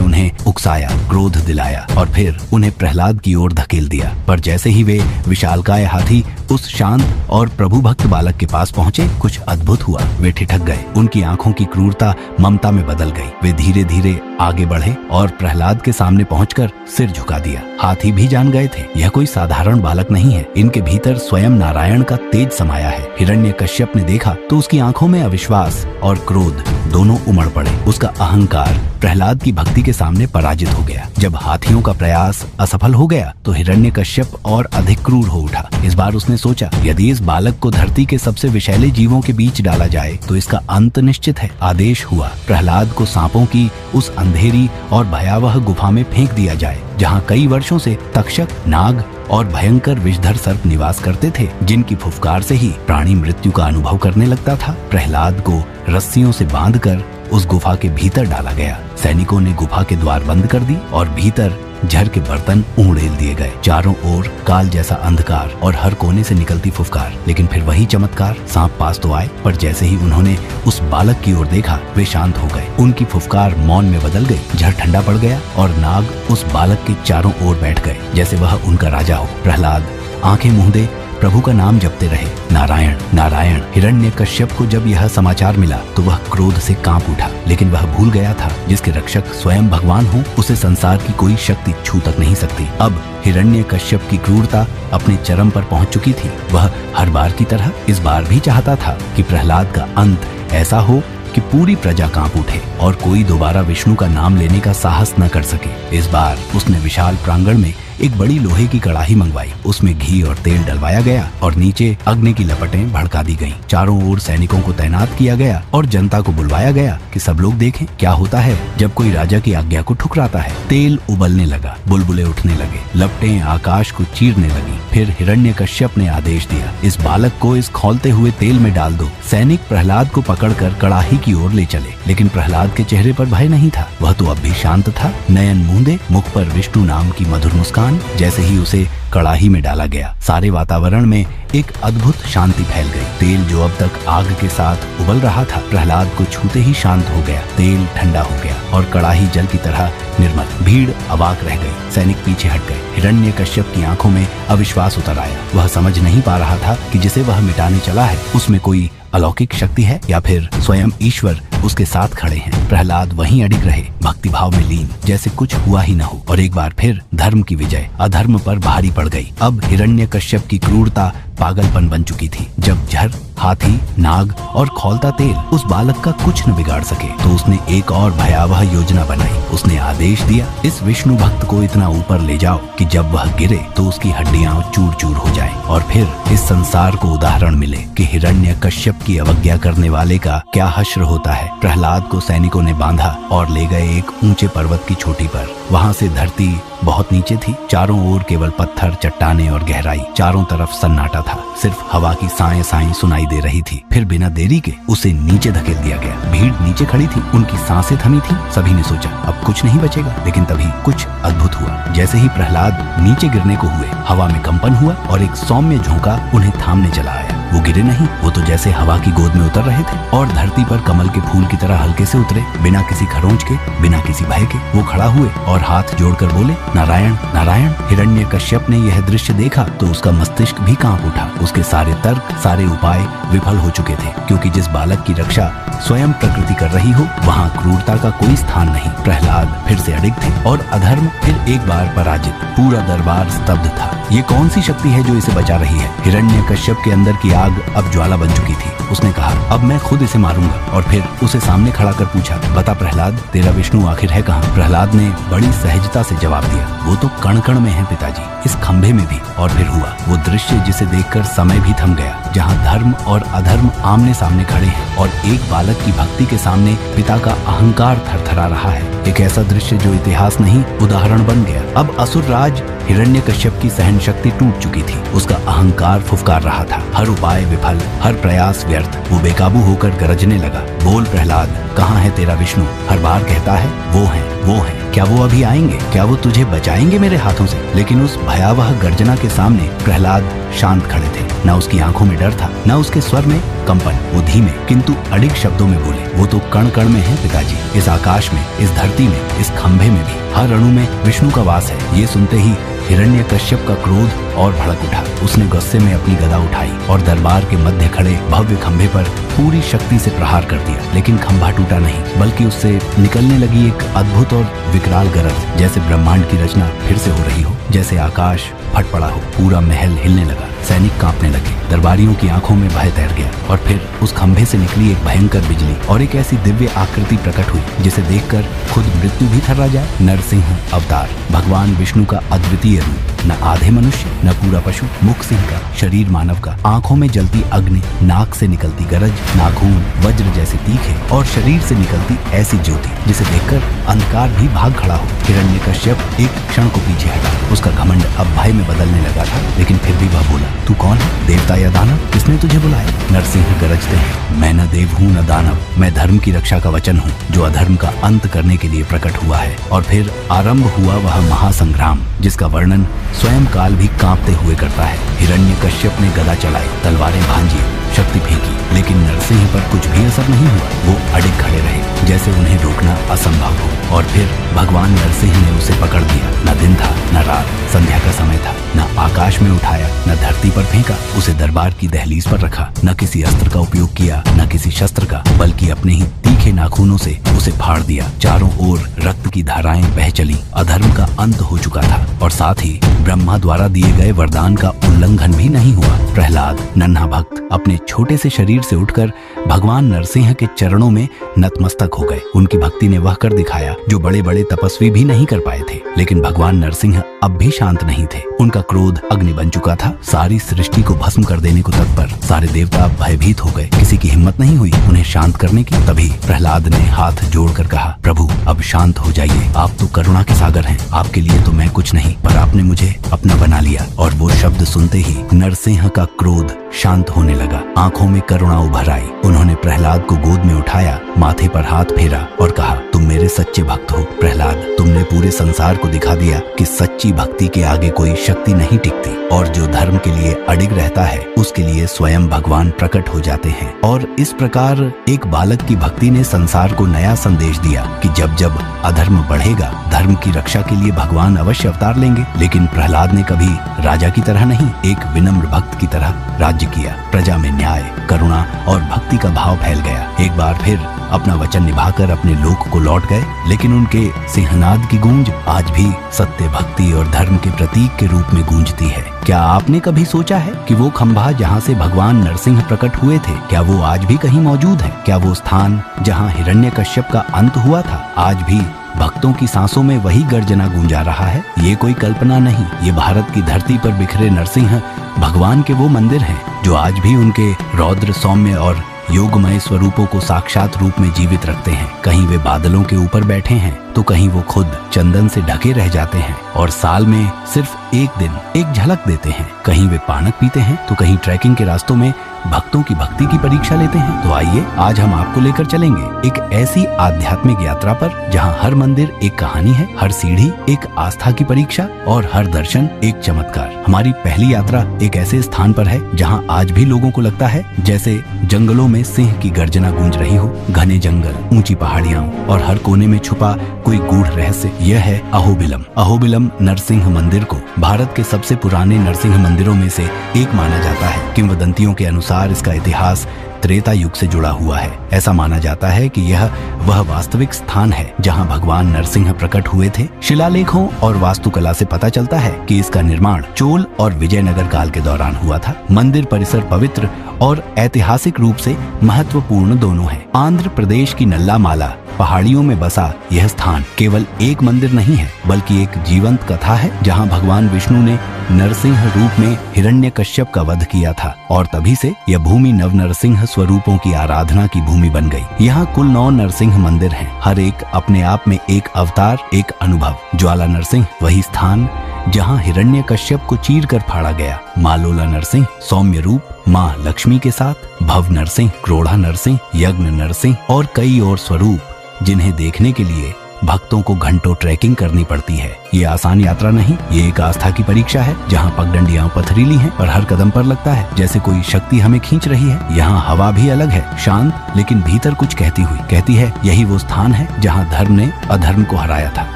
उन्हें उकसाया, क्रोध दिलाया और फिर उन्हें प्रहलाद की ओर धकेल दिया। पर जैसे ही वे विशालकाय हाथी उस शांत और प्रभु भक्त बालक के पास पहुंचे, कुछ अद्भुत हुआ। वे ठिठक गए, उनकी आंखों की क्रूरता ममता में बदल गई। वे धीरे धीरे आगे बढ़े और प्रहलाद के सामने पहुंचकर सिर झुका दिया। हाथी भी जान गए थे, यह कोई साधारण बालक नहीं है, इनके भीतर स्वयं नारायण का तेज समाया है। हिरण्यकश्यप ने देखा तो उसकी आंखों में अविश्वास और क्रोध दोनों उमड़ पड़े। उसका अहंकार प्रहलाद की भक्ति के सामने पराजित हो गया। जब हाथियों का प्रयास असफल हो गया तो हिरण्यकश्यप और अधिक क्रूर हो उठा। इस बार उसने सोचा, यदि इस बालक को धरती के सबसे विषैले जीवों के बीच डाला जाए तो इसका अंत निश्चित है। आदेश हुआ, प्रहलाद को सांपों की उस अंधेरी और भयावह गुफा में फेंक दिया जाए, जहाँ कई वर्षों से तक्षक, नाग और भयंकर विषधर सर्प निवास करते थे, जिनकी फुफकार से ही प्राणी मृत्यु का अनुभव करने लगता था। प्रहलाद को रस्सियों से बांधकर उस गुफा के भीतर डाला गया। सैनिकों ने गुफा के द्वार बंद कर दी और भीतर झर के बर्तन उड़ेल दिए गए। चारों ओर काल जैसा अंधकार और हर कोने से निकलती फुफकार। लेकिन फिर वही चमत्कार, सांप पास तो आए, पर जैसे ही उन्होंने उस बालक की ओर देखा वे शांत हो गए। उनकी फुफकार मौन में बदल गई, झर ठंडा पड़ गया और नाग उस बालक के चारों ओर बैठ गए जैसे वह उनका राजा हो। प्रहलाद आंखें मूंदे प्रभु का नाम जपते रहे, नारायण नारायण। हिरण्यकश्यप को जब यह समाचार मिला तो वह क्रोध से कांप उठा, लेकिन वह भूल गया था जिसके रक्षक स्वयं भगवान हो उसे संसार की कोई शक्ति छू तक नहीं सकती। अब हिरण्यकश्यप की क्रूरता अपने चरम पर पहुंच चुकी थी। वह हर बार की तरह इस बार भी चाहता था कि प्रहलाद का अंत ऐसा हो कि पूरी प्रजा कांप उठे और कोई दोबारा विष्णु का नाम लेने का साहस न कर सके। इस बार उसने विशाल प्रांगण में एक बड़ी लोहे की कड़ाही मंगवाई। उसमें घी और तेल डलवाया गया और नीचे अग्नि की लपटें भड़का दी गईं। चारों ओर सैनिकों को तैनात किया गया और जनता को बुलवाया गया कि सब लोग देखें क्या होता है जब कोई राजा की आज्ञा को ठुकराता है। तेल उबलने लगा, बुलबुले उठने लगे, लपटें आकाश को चीरने लगी। फिर हिरण्यकश्यप ने आदेश दिया, इस बालक को इस खौलते हुए तेल में डाल दो। सैनिक प्रहलाद को पकड़कर कड़ाही की ओर ले चले, लेकिन प्रहलाद के चेहरे पर भय नहीं था। वह तो अब भी शांत था, नयन मूंदे, मुख पर विष्णु नाम की मधुर मुस्कान। जैसे ही उसे कड़ाही में डाला गया, सारे वातावरण में एक अद्भुत शांति फैल गई। तेल जो अब तक आग के साथ उबल रहा था, प्रहलाद को छूते ही शांत हो गया। तेल ठंडा हो गया और कड़ाही जल की तरह निर्मल। भीड़ अवाक रह गई, सैनिक पीछे हट गए। हिरण्यकश्यप की आंखों में अविश्वास उतर आया। वह समझ नहीं पा रहा था कि जिसे वह मिटाने चला है उसमें कोई अलौकिक शक्ति है या फिर स्वयं ईश्वर उसके साथ खड़े हैं। प्रहलाद वहीं अडिग रहे, भक्ति भाव में लीन, जैसे कुछ हुआ ही न हो। और एक बार फिर धर्म की विजय अधर्म पर भारी पड़ गई। अब हिरण्यकश्यप की क्रूरता पागलपन बन चुकी थी। जब झर, हाथी, नाग और खौलता तेल उस बालक का कुछ न बिगाड़ सके, तो उसने एक और भयावह योजना बनाई। उसने आदेश दिया, इस विष्णु भक्त को इतना ऊपर ले जाओ कि जब वह गिरे तो उसकी हड्डियां चूर चूर हो जाएं, और फिर इस संसार को उदाहरण मिले कि हिरण्यकश्यप की अवज्ञा करने वाले का क्या हश्र होता है। प्रहलाद को सैनिकों ने बांधा और ले गए एक ऊंचे पर्वत की चोटी पर। वहां से धरती बहुत नीचे थी, चारों ओर केवल पत्थर, चट्टाने और गहराई। चारों तरफ सन्नाटा था, सिर्फ हवा की साएं साएं सुनाई दे रही थी। फिर बिना देरी के उसे नीचे धकेल दिया गया। भीड़ नीचे खड़ी थी, उनकी सांसें थमी थी। सभी ने सोचा अब कुछ नहीं बचेगा, लेकिन तभी कुछ अद्भुत हुआ। जैसे ही प्रहलाद नीचे गिरने को हुए, हवा में कंपन हुआ और एक सौम्य झोंका उन्हें थामने चला आया। वो गिरे नहीं, वो तो जैसे हवा की गोद में उतर रहे थे और धरती पर कमल के फूल की तरह हल्के से उतरे, बिना किसी खरोंच के, बिना किसी भय के। वो खड़ा हुए और हाथ जोड़कर बोले, नारायण नारायण। हिरण्यकश्यप ने यह दृश्य देखा तो उसका मस्तिष्क भी कांप उठा। उसके सारे तर्क, सारे उपाय विफल हो चुके थे, क्योंकि जिस बालक की रक्षा स्वयं प्रकृति कर रही हो, वहाँ क्रूरता का कोई स्थान नहीं। प्रहलाद फिर से अडिग थे और अधर्म फिर एक बार पराजित। पूरा दरबार स्तब्ध था। ये कौन सी शक्ति है जो इसे बचा रही है? हिरण्यकश्यप के अंदर की आग अब ज्वाला बन चुकी थी। उसने कहा, अब मैं खुद इसे मारूंगा। और फिर उसे सामने खड़ा कर पूछा, बता प्रहलाद, तेरा विष्णु आखिर है कहाँ? प्रहलाद ने बड़ी सहजता से जवाब दिया, वो तो कण कण में है पिताजी, इस खंभे में भी। और फिर हुआ वो दृश्य जिसे देखकर समय भी थम गया, जहाँ धर्म और अधर्म आमने सामने खड़े हैं और एक बालक की भक्ति के सामने पिता का अहंकार थरथरा रहा है। एक ऐसा दृश्य जो इतिहास नहीं, उदाहरण बन गया। अब असुर राज हिरण्यकश्यप की सहन शक्ति टूट चुकी थी। उसका अहंकार फुफकार रहा था। हर उपाय विफल, हर प्रयास व्यर्थ। वो बेकाबू होकर गरजने लगा, बोल प्रहलाद, कहाँ है तेरा विष्णु? हर बार कहता है वो है, वो है। क्या वो अभी आएंगे? क्या वो तुझे बचाएंगे मेरे हाथों से? लेकिन उस भयावह गर्जना के सामने प्रहलाद शांत खड़े थे। न उसकी आंखों में डर था, न उसके स्वर में कंपन। वो धीमे किंतु अडिग शब्दों में बोले, वो तो कण कण में है पिताजी, इस आकाश में, इस धरती में, इस खंभे में भी, हर अणु में विष्णु का वास है। ये सुनते ही हिरण्यकश्यप का क्रोध और भड़क उठा। उसने गुस्से में अपनी गदा उठाई और दरबार के मध्य खड़े भव्य खंभे पर पूरी शक्ति से प्रहार कर दिया। लेकिन खंभा टूटा नहीं, बल्कि उससे निकलने लगी एक अद्भुत और विकराल गरज, जैसे ब्रह्मांड की रचना फिर से हो रही हो, जैसे आकाश फट पड़ा हो। पूरा महल हिलने लगा, सैनिक कांपने लगे, दरबारियों की आंखों में भय तैर गया। और फिर उस खंभे से निकली एक भयंकर बिजली और एक ऐसी दिव्य आकृति प्रकट हुई जिसे देखकर खुद मृत्यु भी थर्रा जाए। नरसिंह अवतार, भगवान विष्णु का अद्वितीय रूप, न आधे मनुष्य, न पूरा पशु, मुख सिंह का, शरीर मानव का, आंखों में जलती अग्नि, नाक से निकलती गरज, नाखून वज्र जैसे तीखे और शरीर से निकलती ऐसी ज्योति जिसे देखकर अंधकार भी भाग खड़ा हो। हिरण्यकश्यप एक क्षण को पीछे हटा। उसका घमंड अब भय में बदलने लगा था, लेकिन फिर भी वह बोला, तू कौन है? देवता या दानव? किसने तुझे बुलाया? नरसिंह गरजते हैं, मैं न देव हूँ न दानव, मैं धर्म की रक्षा का वचन हूँ, जो अधर्म का अंत करने के लिए प्रकट हुआ है। और फिर आरंभ हुआ वह महासंग्राम, जिसका वर्णन स्वयं काल भी कांपते हुए करता है। हिरण्यकश्यप ने गदा चलाई, तलवारें भांजी, शक्ति फेंकी, लेकिन नरसिंह पर कुछ भी असर नहीं हुआ। वो अडिग खड़े रहे, जैसे उन्हें रोकना असंभव हो। और फिर भगवान नरसिंह ने उसे पकड़ लिया। न दिन था, न रात, संध्या का समय था। न आकाश में उठाया, न धरती पर फेंका, उसे दरबार की दहलीज पर रखा। न किसी अस्त्र का उपयोग किया, न किसी शस्त्र का, बल्कि अपने ही तीखे नाखूनों से उसे फाड़ दिया। चारों ओर रक्त की धाराएं बह चली। अधर्म का अंत हो चुका था और साथ ही ब्रह्मा द्वारा दिए गए वरदान का उल्लंघन भी नहीं हुआ। प्रहलाद, नन्हा भक्त, अपने छोटे से शरीर से उठकर भगवान नरसिंह के चरणों में नतमस्तक हो गए। उनकी भक्ति ने वह कर दिखाया जो बड़े बड़े तपस्वी भी नहीं कर पाए थे। लेकिन भगवान नरसिंह अब भी शांत नहीं थे। उनका क्रोध अग्नि बन चुका था, सारी सृष्टि को भस्म कर देने को तत्पर। सारे देवता भयभीत हो गए, किसी की हिम्मत नहीं हुई उन्हें शांत करने की। तभी प्रहलाद ने हाथ जोड़कर कहा, प्रभु अब शांत हो जाइए, आप तो करुणा के सागर हैं, आपके लिए तो मैं कुछ नहीं, पर आपने मुझे अपना बना लिया। और वो शब्द सुनते ही नरसिंह का क्रोध शांत होने लगा, आंखों में करुणा उभर आई। उन्होंने प्रहलाद को गोद में उठाया, माथे पर हाथ फेरा और कहा, तुम मेरे सच्चे भक्त हो प्रहलाद, तुमने पूरे संसार को दिखा दिया कि सच्ची भक्ति के आगे कोई शक्ति नहीं टिकती, और जो धर्म के लिए अडिग रहता है उसके लिए स्वयं भगवान प्रकट हो जाते हैं। और इस प्रकार एक बालक की भक्ति ने संसार को नया संदेश दिया कि जब जब अधर्म बढ़ेगा, धर्म की रक्षा के लिए भगवान अवश्य अवतार लेंगे। लेकिन प्रहलाद ने कभी राजा की तरह नहीं, एक विनम्र भक्त की तरह राज्य किया। प्रजा में न्याय, करुणा और भक्ति का भाव फैल गया। एक बार फिर अपना वचन निभाकर अपने लोक को लौट गए, लेकिन उनके सिंहनाद की गूंज आज भी सत्य, भक्ति और धर्म के प्रतीक के रूप में गूंजती है। क्या आपने कभी सोचा है कि वो खंभा जहाँ से भगवान नरसिंह प्रकट हुए थे, क्या वो आज भी कहीं मौजूद है? क्या वो स्थान जहाँ हिरण्यकश्यप का अंत हुआ था, आज भी भक्तों की सांसों में वही गर्जना गूंजा रहा है? ये कोई कल्पना नहीं, ये भारत की धरती पर बिखरे नरसिंह भगवान के वो मंदिर हैं जो आज भी उनके रौद्र, सौम्य और योगमय स्वरूपों को साक्षात रूप में जीवित रखते हैं। कहीं वे बादलों के ऊपर बैठे हैं तो कहीं वो खुद चंदन से ढके रह जाते हैं और साल में सिर्फ एक दिन एक झलक देते हैं। कहीं वे पानक पीते हैं तो कहीं ट्रैकिंग के रास्तों में भक्तों की भक्ति की परीक्षा लेते हैं। तो आइए आज हम आपको लेकर चलेंगे एक ऐसी आध्यात्मिक यात्रा पर जहां हर मंदिर एक कहानी है, हर सीढ़ी एक आस्था की परीक्षा और हर दर्शन एक चमत्कार। हमारी पहली यात्रा एक ऐसे स्थान पर है जहां आज भी लोगों को लगता है जैसे जंगलों में सिंह की गर्जना गूंज रही हो। घने जंगल, ऊंची पहाड़ियां और हर कोने में छुपा कोई गूढ़ रहस्य। यह है अहोबिलम। अहोबिलम नरसिंह मंदिर को भारत के सबसे पुराने नरसिंह मंदिरों में से एक माना जाता है। किंवदंतियों के अनुसार इसका इतिहास त्रेता युग से जुड़ा हुआ है। ऐसा माना जाता है कि यह वह वास्तविक स्थान है जहां भगवान नरसिंह प्रकट हुए थे। शिलालेखों और वास्तुकला से पता चलता है कि इसका निर्माण चोल और विजयनगर काल के दौरान हुआ था। मंदिर परिसर पवित्र और ऐतिहासिक रूप से महत्वपूर्ण दोनों है। आंध्र प्रदेश की नल्लामाला पहाड़ियों में बसा यह स्थान केवल एक मंदिर नहीं है, बल्कि एक जीवंत कथा है जहां भगवान विष्णु ने नरसिंह रूप में हिरण्यकश्यप का वध किया था और तभी से यह भूमि नव नरसिंह स्वरूपों की आराधना की भूमि बन गई। यहाँ कुल 9 नरसिंह मंदिर हैं, हर एक अपने आप में एक अवतार, एक अनुभव। ज्वाला नरसिंह वही स्थान जहाँ हिरण्यकश्यप को चीर कर फाड़ा गया। माँ लोला नरसिंह सौम्य रूप, माँ लक्ष्मी के साथ भव नरसिंह, क्रोड़ा नरसिंह, यज्ञ नरसिंह और कई और स्वरूप जिन्हें देखने के लिए भक्तों को घंटों ट्रैकिंग करनी पड़ती है। ये आसान यात्रा नहीं, ये एक आस्था की परीक्षा है जहाँ पगडंडियां पथरीली हैं और हर कदम पर लगता है जैसे कोई शक्ति हमें खींच रही है। यहाँ हवा भी अलग है, शांत लेकिन भीतर कुछ कहती हुई। कहती है यही वो स्थान है जहाँ धर्म ने अधर्म को हराया था।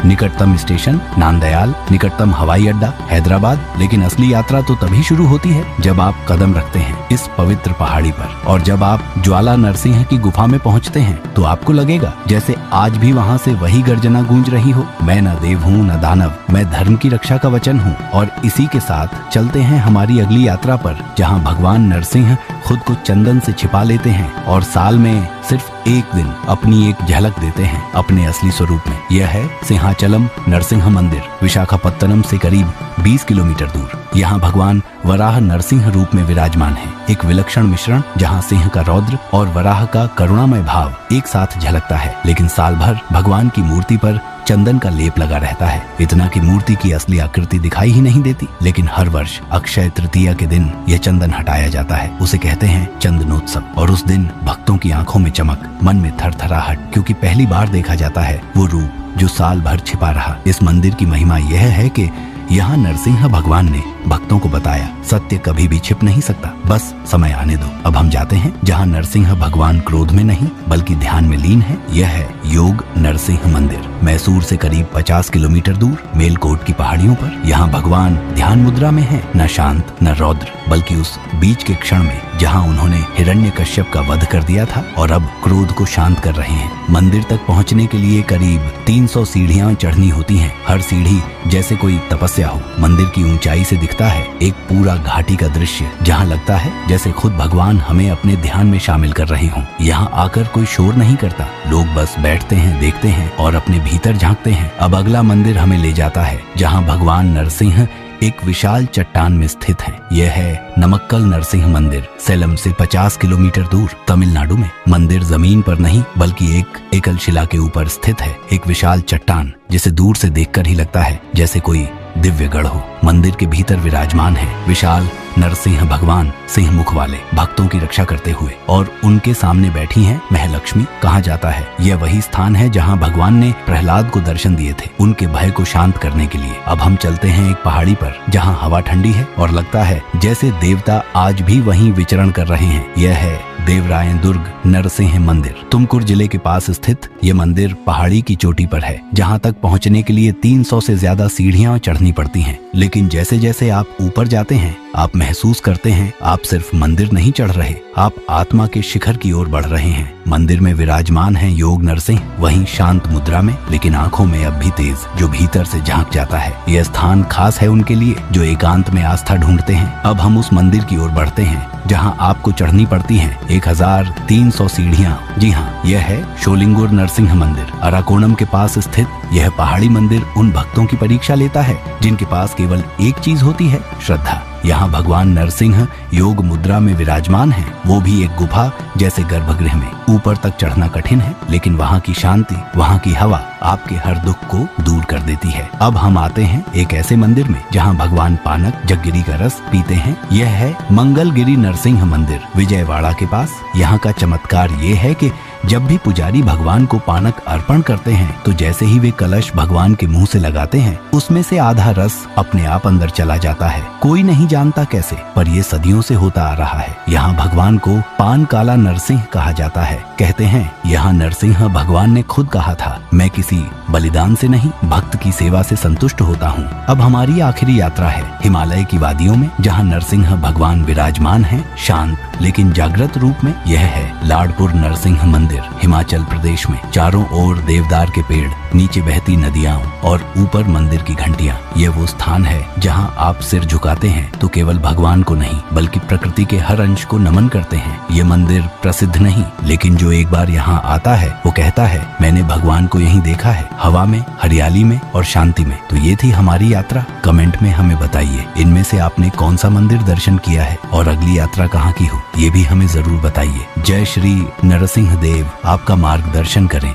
निकटतम स्टेशन नांदयाल, निकटतम हवाई अड्डा हैदराबाद। लेकिन असली यात्रा तो तभी शुरू होती है जब आप कदम रखते हैं इस पवित्र पहाड़ी पर, और जब आप ज्वाला नरसिंह की गुफा में पहुँचते हैं तो आपको लगेगा जैसे आज भी वहाँ से वही गर्जना गूंज रही हो। मैं न देव हूँ न दानव, मैं धर्म की रक्षा का वचन हूँ। और इसी के साथ चलते हैं हमारी अगली यात्रा पर जहाँ भगवान नरसिंह खुद को चंदन से छिपा लेते हैं और साल में सिर्फ एक दिन अपनी एक झलक देते हैं अपने असली स्वरूप में। यह है सिंहाचलम नरसिंह मंदिर, विशाखापत्तनम से करीब 20 किलोमीटर दूर। यहाँ भगवान वराह नरसिंह रूप में विराजमान है, एक विलक्षण मिश्रण जहाँ सिंह का रौद्र और वराह का करुणामय भाव एक साथ झलकता है। लेकिन साल भर भगवान की मूर्ति पर चंदन का लेप लगा रहता है, इतना कि मूर्ति की असली आकृति दिखाई ही नहीं देती। लेकिन हर वर्ष अक्षय तृतीया के दिन यह चंदन हटाया जाता है, उसे कहते हैं चंदनोत्सव। और उस दिन भक्तों की आंखों में चमक, मन में थरथराहट, क्योंकि पहली बार देखा जाता है वो रूप जो साल भर छिपा रहा। इस मंदिर की महिमा यह है कि यहाँ नरसिंह भगवान ने भक्तों को बताया सत्य कभी भी छिप नहीं सकता, बस समय आने दो। अब हम जाते हैं जहाँ नरसिंह भगवान क्रोध में नहीं बल्कि ध्यान में लीन है। यह है योग नरसिंह मंदिर, मैसूर से करीब 50 किलोमीटर दूर मेलकोट की पहाड़ियों पर। यहाँ भगवान ध्यान मुद्रा में है, न शांत न रौद्र, बल्कि उस बीच के क्षण में जहाँ उन्होंने हिरण्यकश्यप का वध कर दिया था और अब क्रोध को शांत कर रहे हैं। मंदिर तक पहुँचने के लिए करीब 300 सीढ़ियाँ चढ़नी होती हैं, हर सीढ़ी जैसे कोई तपस्या हो। मंदिर की ऊंचाई से दिखता दिखता है एक पूरा घाटी का दृश्य, जहाँ लगता है जैसे खुद भगवान हमें अपने ध्यान में शामिल कर रहे हों। यहाँ आकर कोई शोर नहीं करता, लोग बस बैठते हैं, देखते हैं और अपने भीतर झांकते हैं। अब अगला मंदिर हमें ले जाता है जहाँ भगवान नरसिंह एक विशाल चट्टान में स्थित है। यह है नमक्कल नरसिंह मंदिर, सेलम से 50 किलोमीटर दूर तमिलनाडु में। मंदिर जमीन पर नहीं बल्कि एक एकल शिला के ऊपर स्थित है, एक विशाल चट्टान जिसे दूर से देखकर ही लगता है जैसे कोई दिव्य गढ़ हो। मंदिर के भीतर विराजमान है विशाल नरसिंह भगवान, सिंह मुख वाले, भक्तों की रक्षा करते हुए, और उनके सामने बैठी हैं महलक्ष्मी। कहा जाता है यह वही स्थान है जहां भगवान ने प्रहलाद को दर्शन दिए थे, उनके भय को शांत करने के लिए। अब हम चलते हैं एक पहाड़ी पर जहां हवा ठंडी है और लगता है जैसे देवता आज भी वहीं विचरण कर रहे हैं। यह है देवरायन दुर्ग नरसिंह मंदिर। तुमकुर जिले के पास स्थित ये मंदिर पहाड़ी की चोटी पर है, जहाँ तक पहुँचने के लिए 300 से ज्यादा सीढ़ियाँ चढ़नी पड़ती हैं। लेकिन जैसे जैसे आप ऊपर जाते हैं आप महसूस करते हैं आप सिर्फ मंदिर नहीं चढ़ रहे, आप आत्मा के शिखर की ओर बढ़ रहे हैं। मंदिर में विराजमान है योग नरसिंह, वहीं शांत मुद्रा में, लेकिन आंखों में अब भी तेज, जो भीतर से झांक जाता है। यह स्थान खास है उनके लिए जो एकांत में आस्था ढूंढते हैं। अब हम उस मंदिर की ओर बढ़ते हैं जहां आपको चढ़नी पड़ती हैं 1300 सीढ़ियां। जी हाँ, यह है शोलिंगुर नरसिंह मंदिर। अराकोणम के पास स्थित यह पहाड़ी मंदिर उन भक्तों की परीक्षा लेता है जिनके पास केवल एक चीज होती है, श्रद्धा। यहाँ भगवान नरसिंह योग मुद्रा में विराजमान हैं, वो भी एक गुफा जैसे गर्भगृह में। ऊपर तक चढ़ना कठिन है, लेकिन वहाँ की शांति, वहाँ की हवा आपके हर दुख को दूर कर देती है। अब हम आते हैं एक ऐसे मंदिर में जहाँ भगवान पानक जगगिरी का रस पीते हैं। यह है मंगलगिरी नरसिंह मंदिर, विजयवाड़ा के पास। यहाँ का चमत्कार ये है कि जब भी पुजारी भगवान को पानक अर्पण करते हैं तो जैसे ही वे कलश भगवान के मुंह से लगाते हैं उसमें से आधा रस अपने आप अंदर चला जाता है। कोई नहीं जानता कैसे, पर ये सदियों से होता आ रहा है। यहाँ भगवान को पान काला नरसिंह कहा जाता है। कहते हैं यहाँ नरसिंह भगवान ने खुद कहा था, मैं किसी बलिदान से नहीं भक्त की सेवा से संतुष्ट होता हूँ। अब हमारी आखिरी यात्रा है हिमालय की वादियों में जहाँ नरसिंह भगवान विराजमान है, शांत लेकिन जागृत रूप में। यह है लाडपुर नरसिंह मंदिर, हिमाचल प्रदेश में। चारों ओर देवदार के पेड़, नीचे बहती नदियाँ और ऊपर मंदिर की घंटियाँ। ये वो स्थान है जहाँ आप सिर झुकाते हैं तो केवल भगवान को नहीं बल्कि प्रकृति के हर अंश को नमन करते हैं। ये मंदिर प्रसिद्ध नहीं, लेकिन जो एक बार यहाँ आता है वो कहता है मैंने भगवान को यहीं देखा है, हवा में, हरियाली में और शांति में। तो ये थी हमारी यात्रा। कमेंट में हमें बताइए इनमें से आपने कौन सा मंदिर दर्शन किया है और अगली यात्रा कहाँ की हो, ये भी हमें जरूर बताइए। जय श्री नरसिंह देव आपका मार्गदर्शन करें।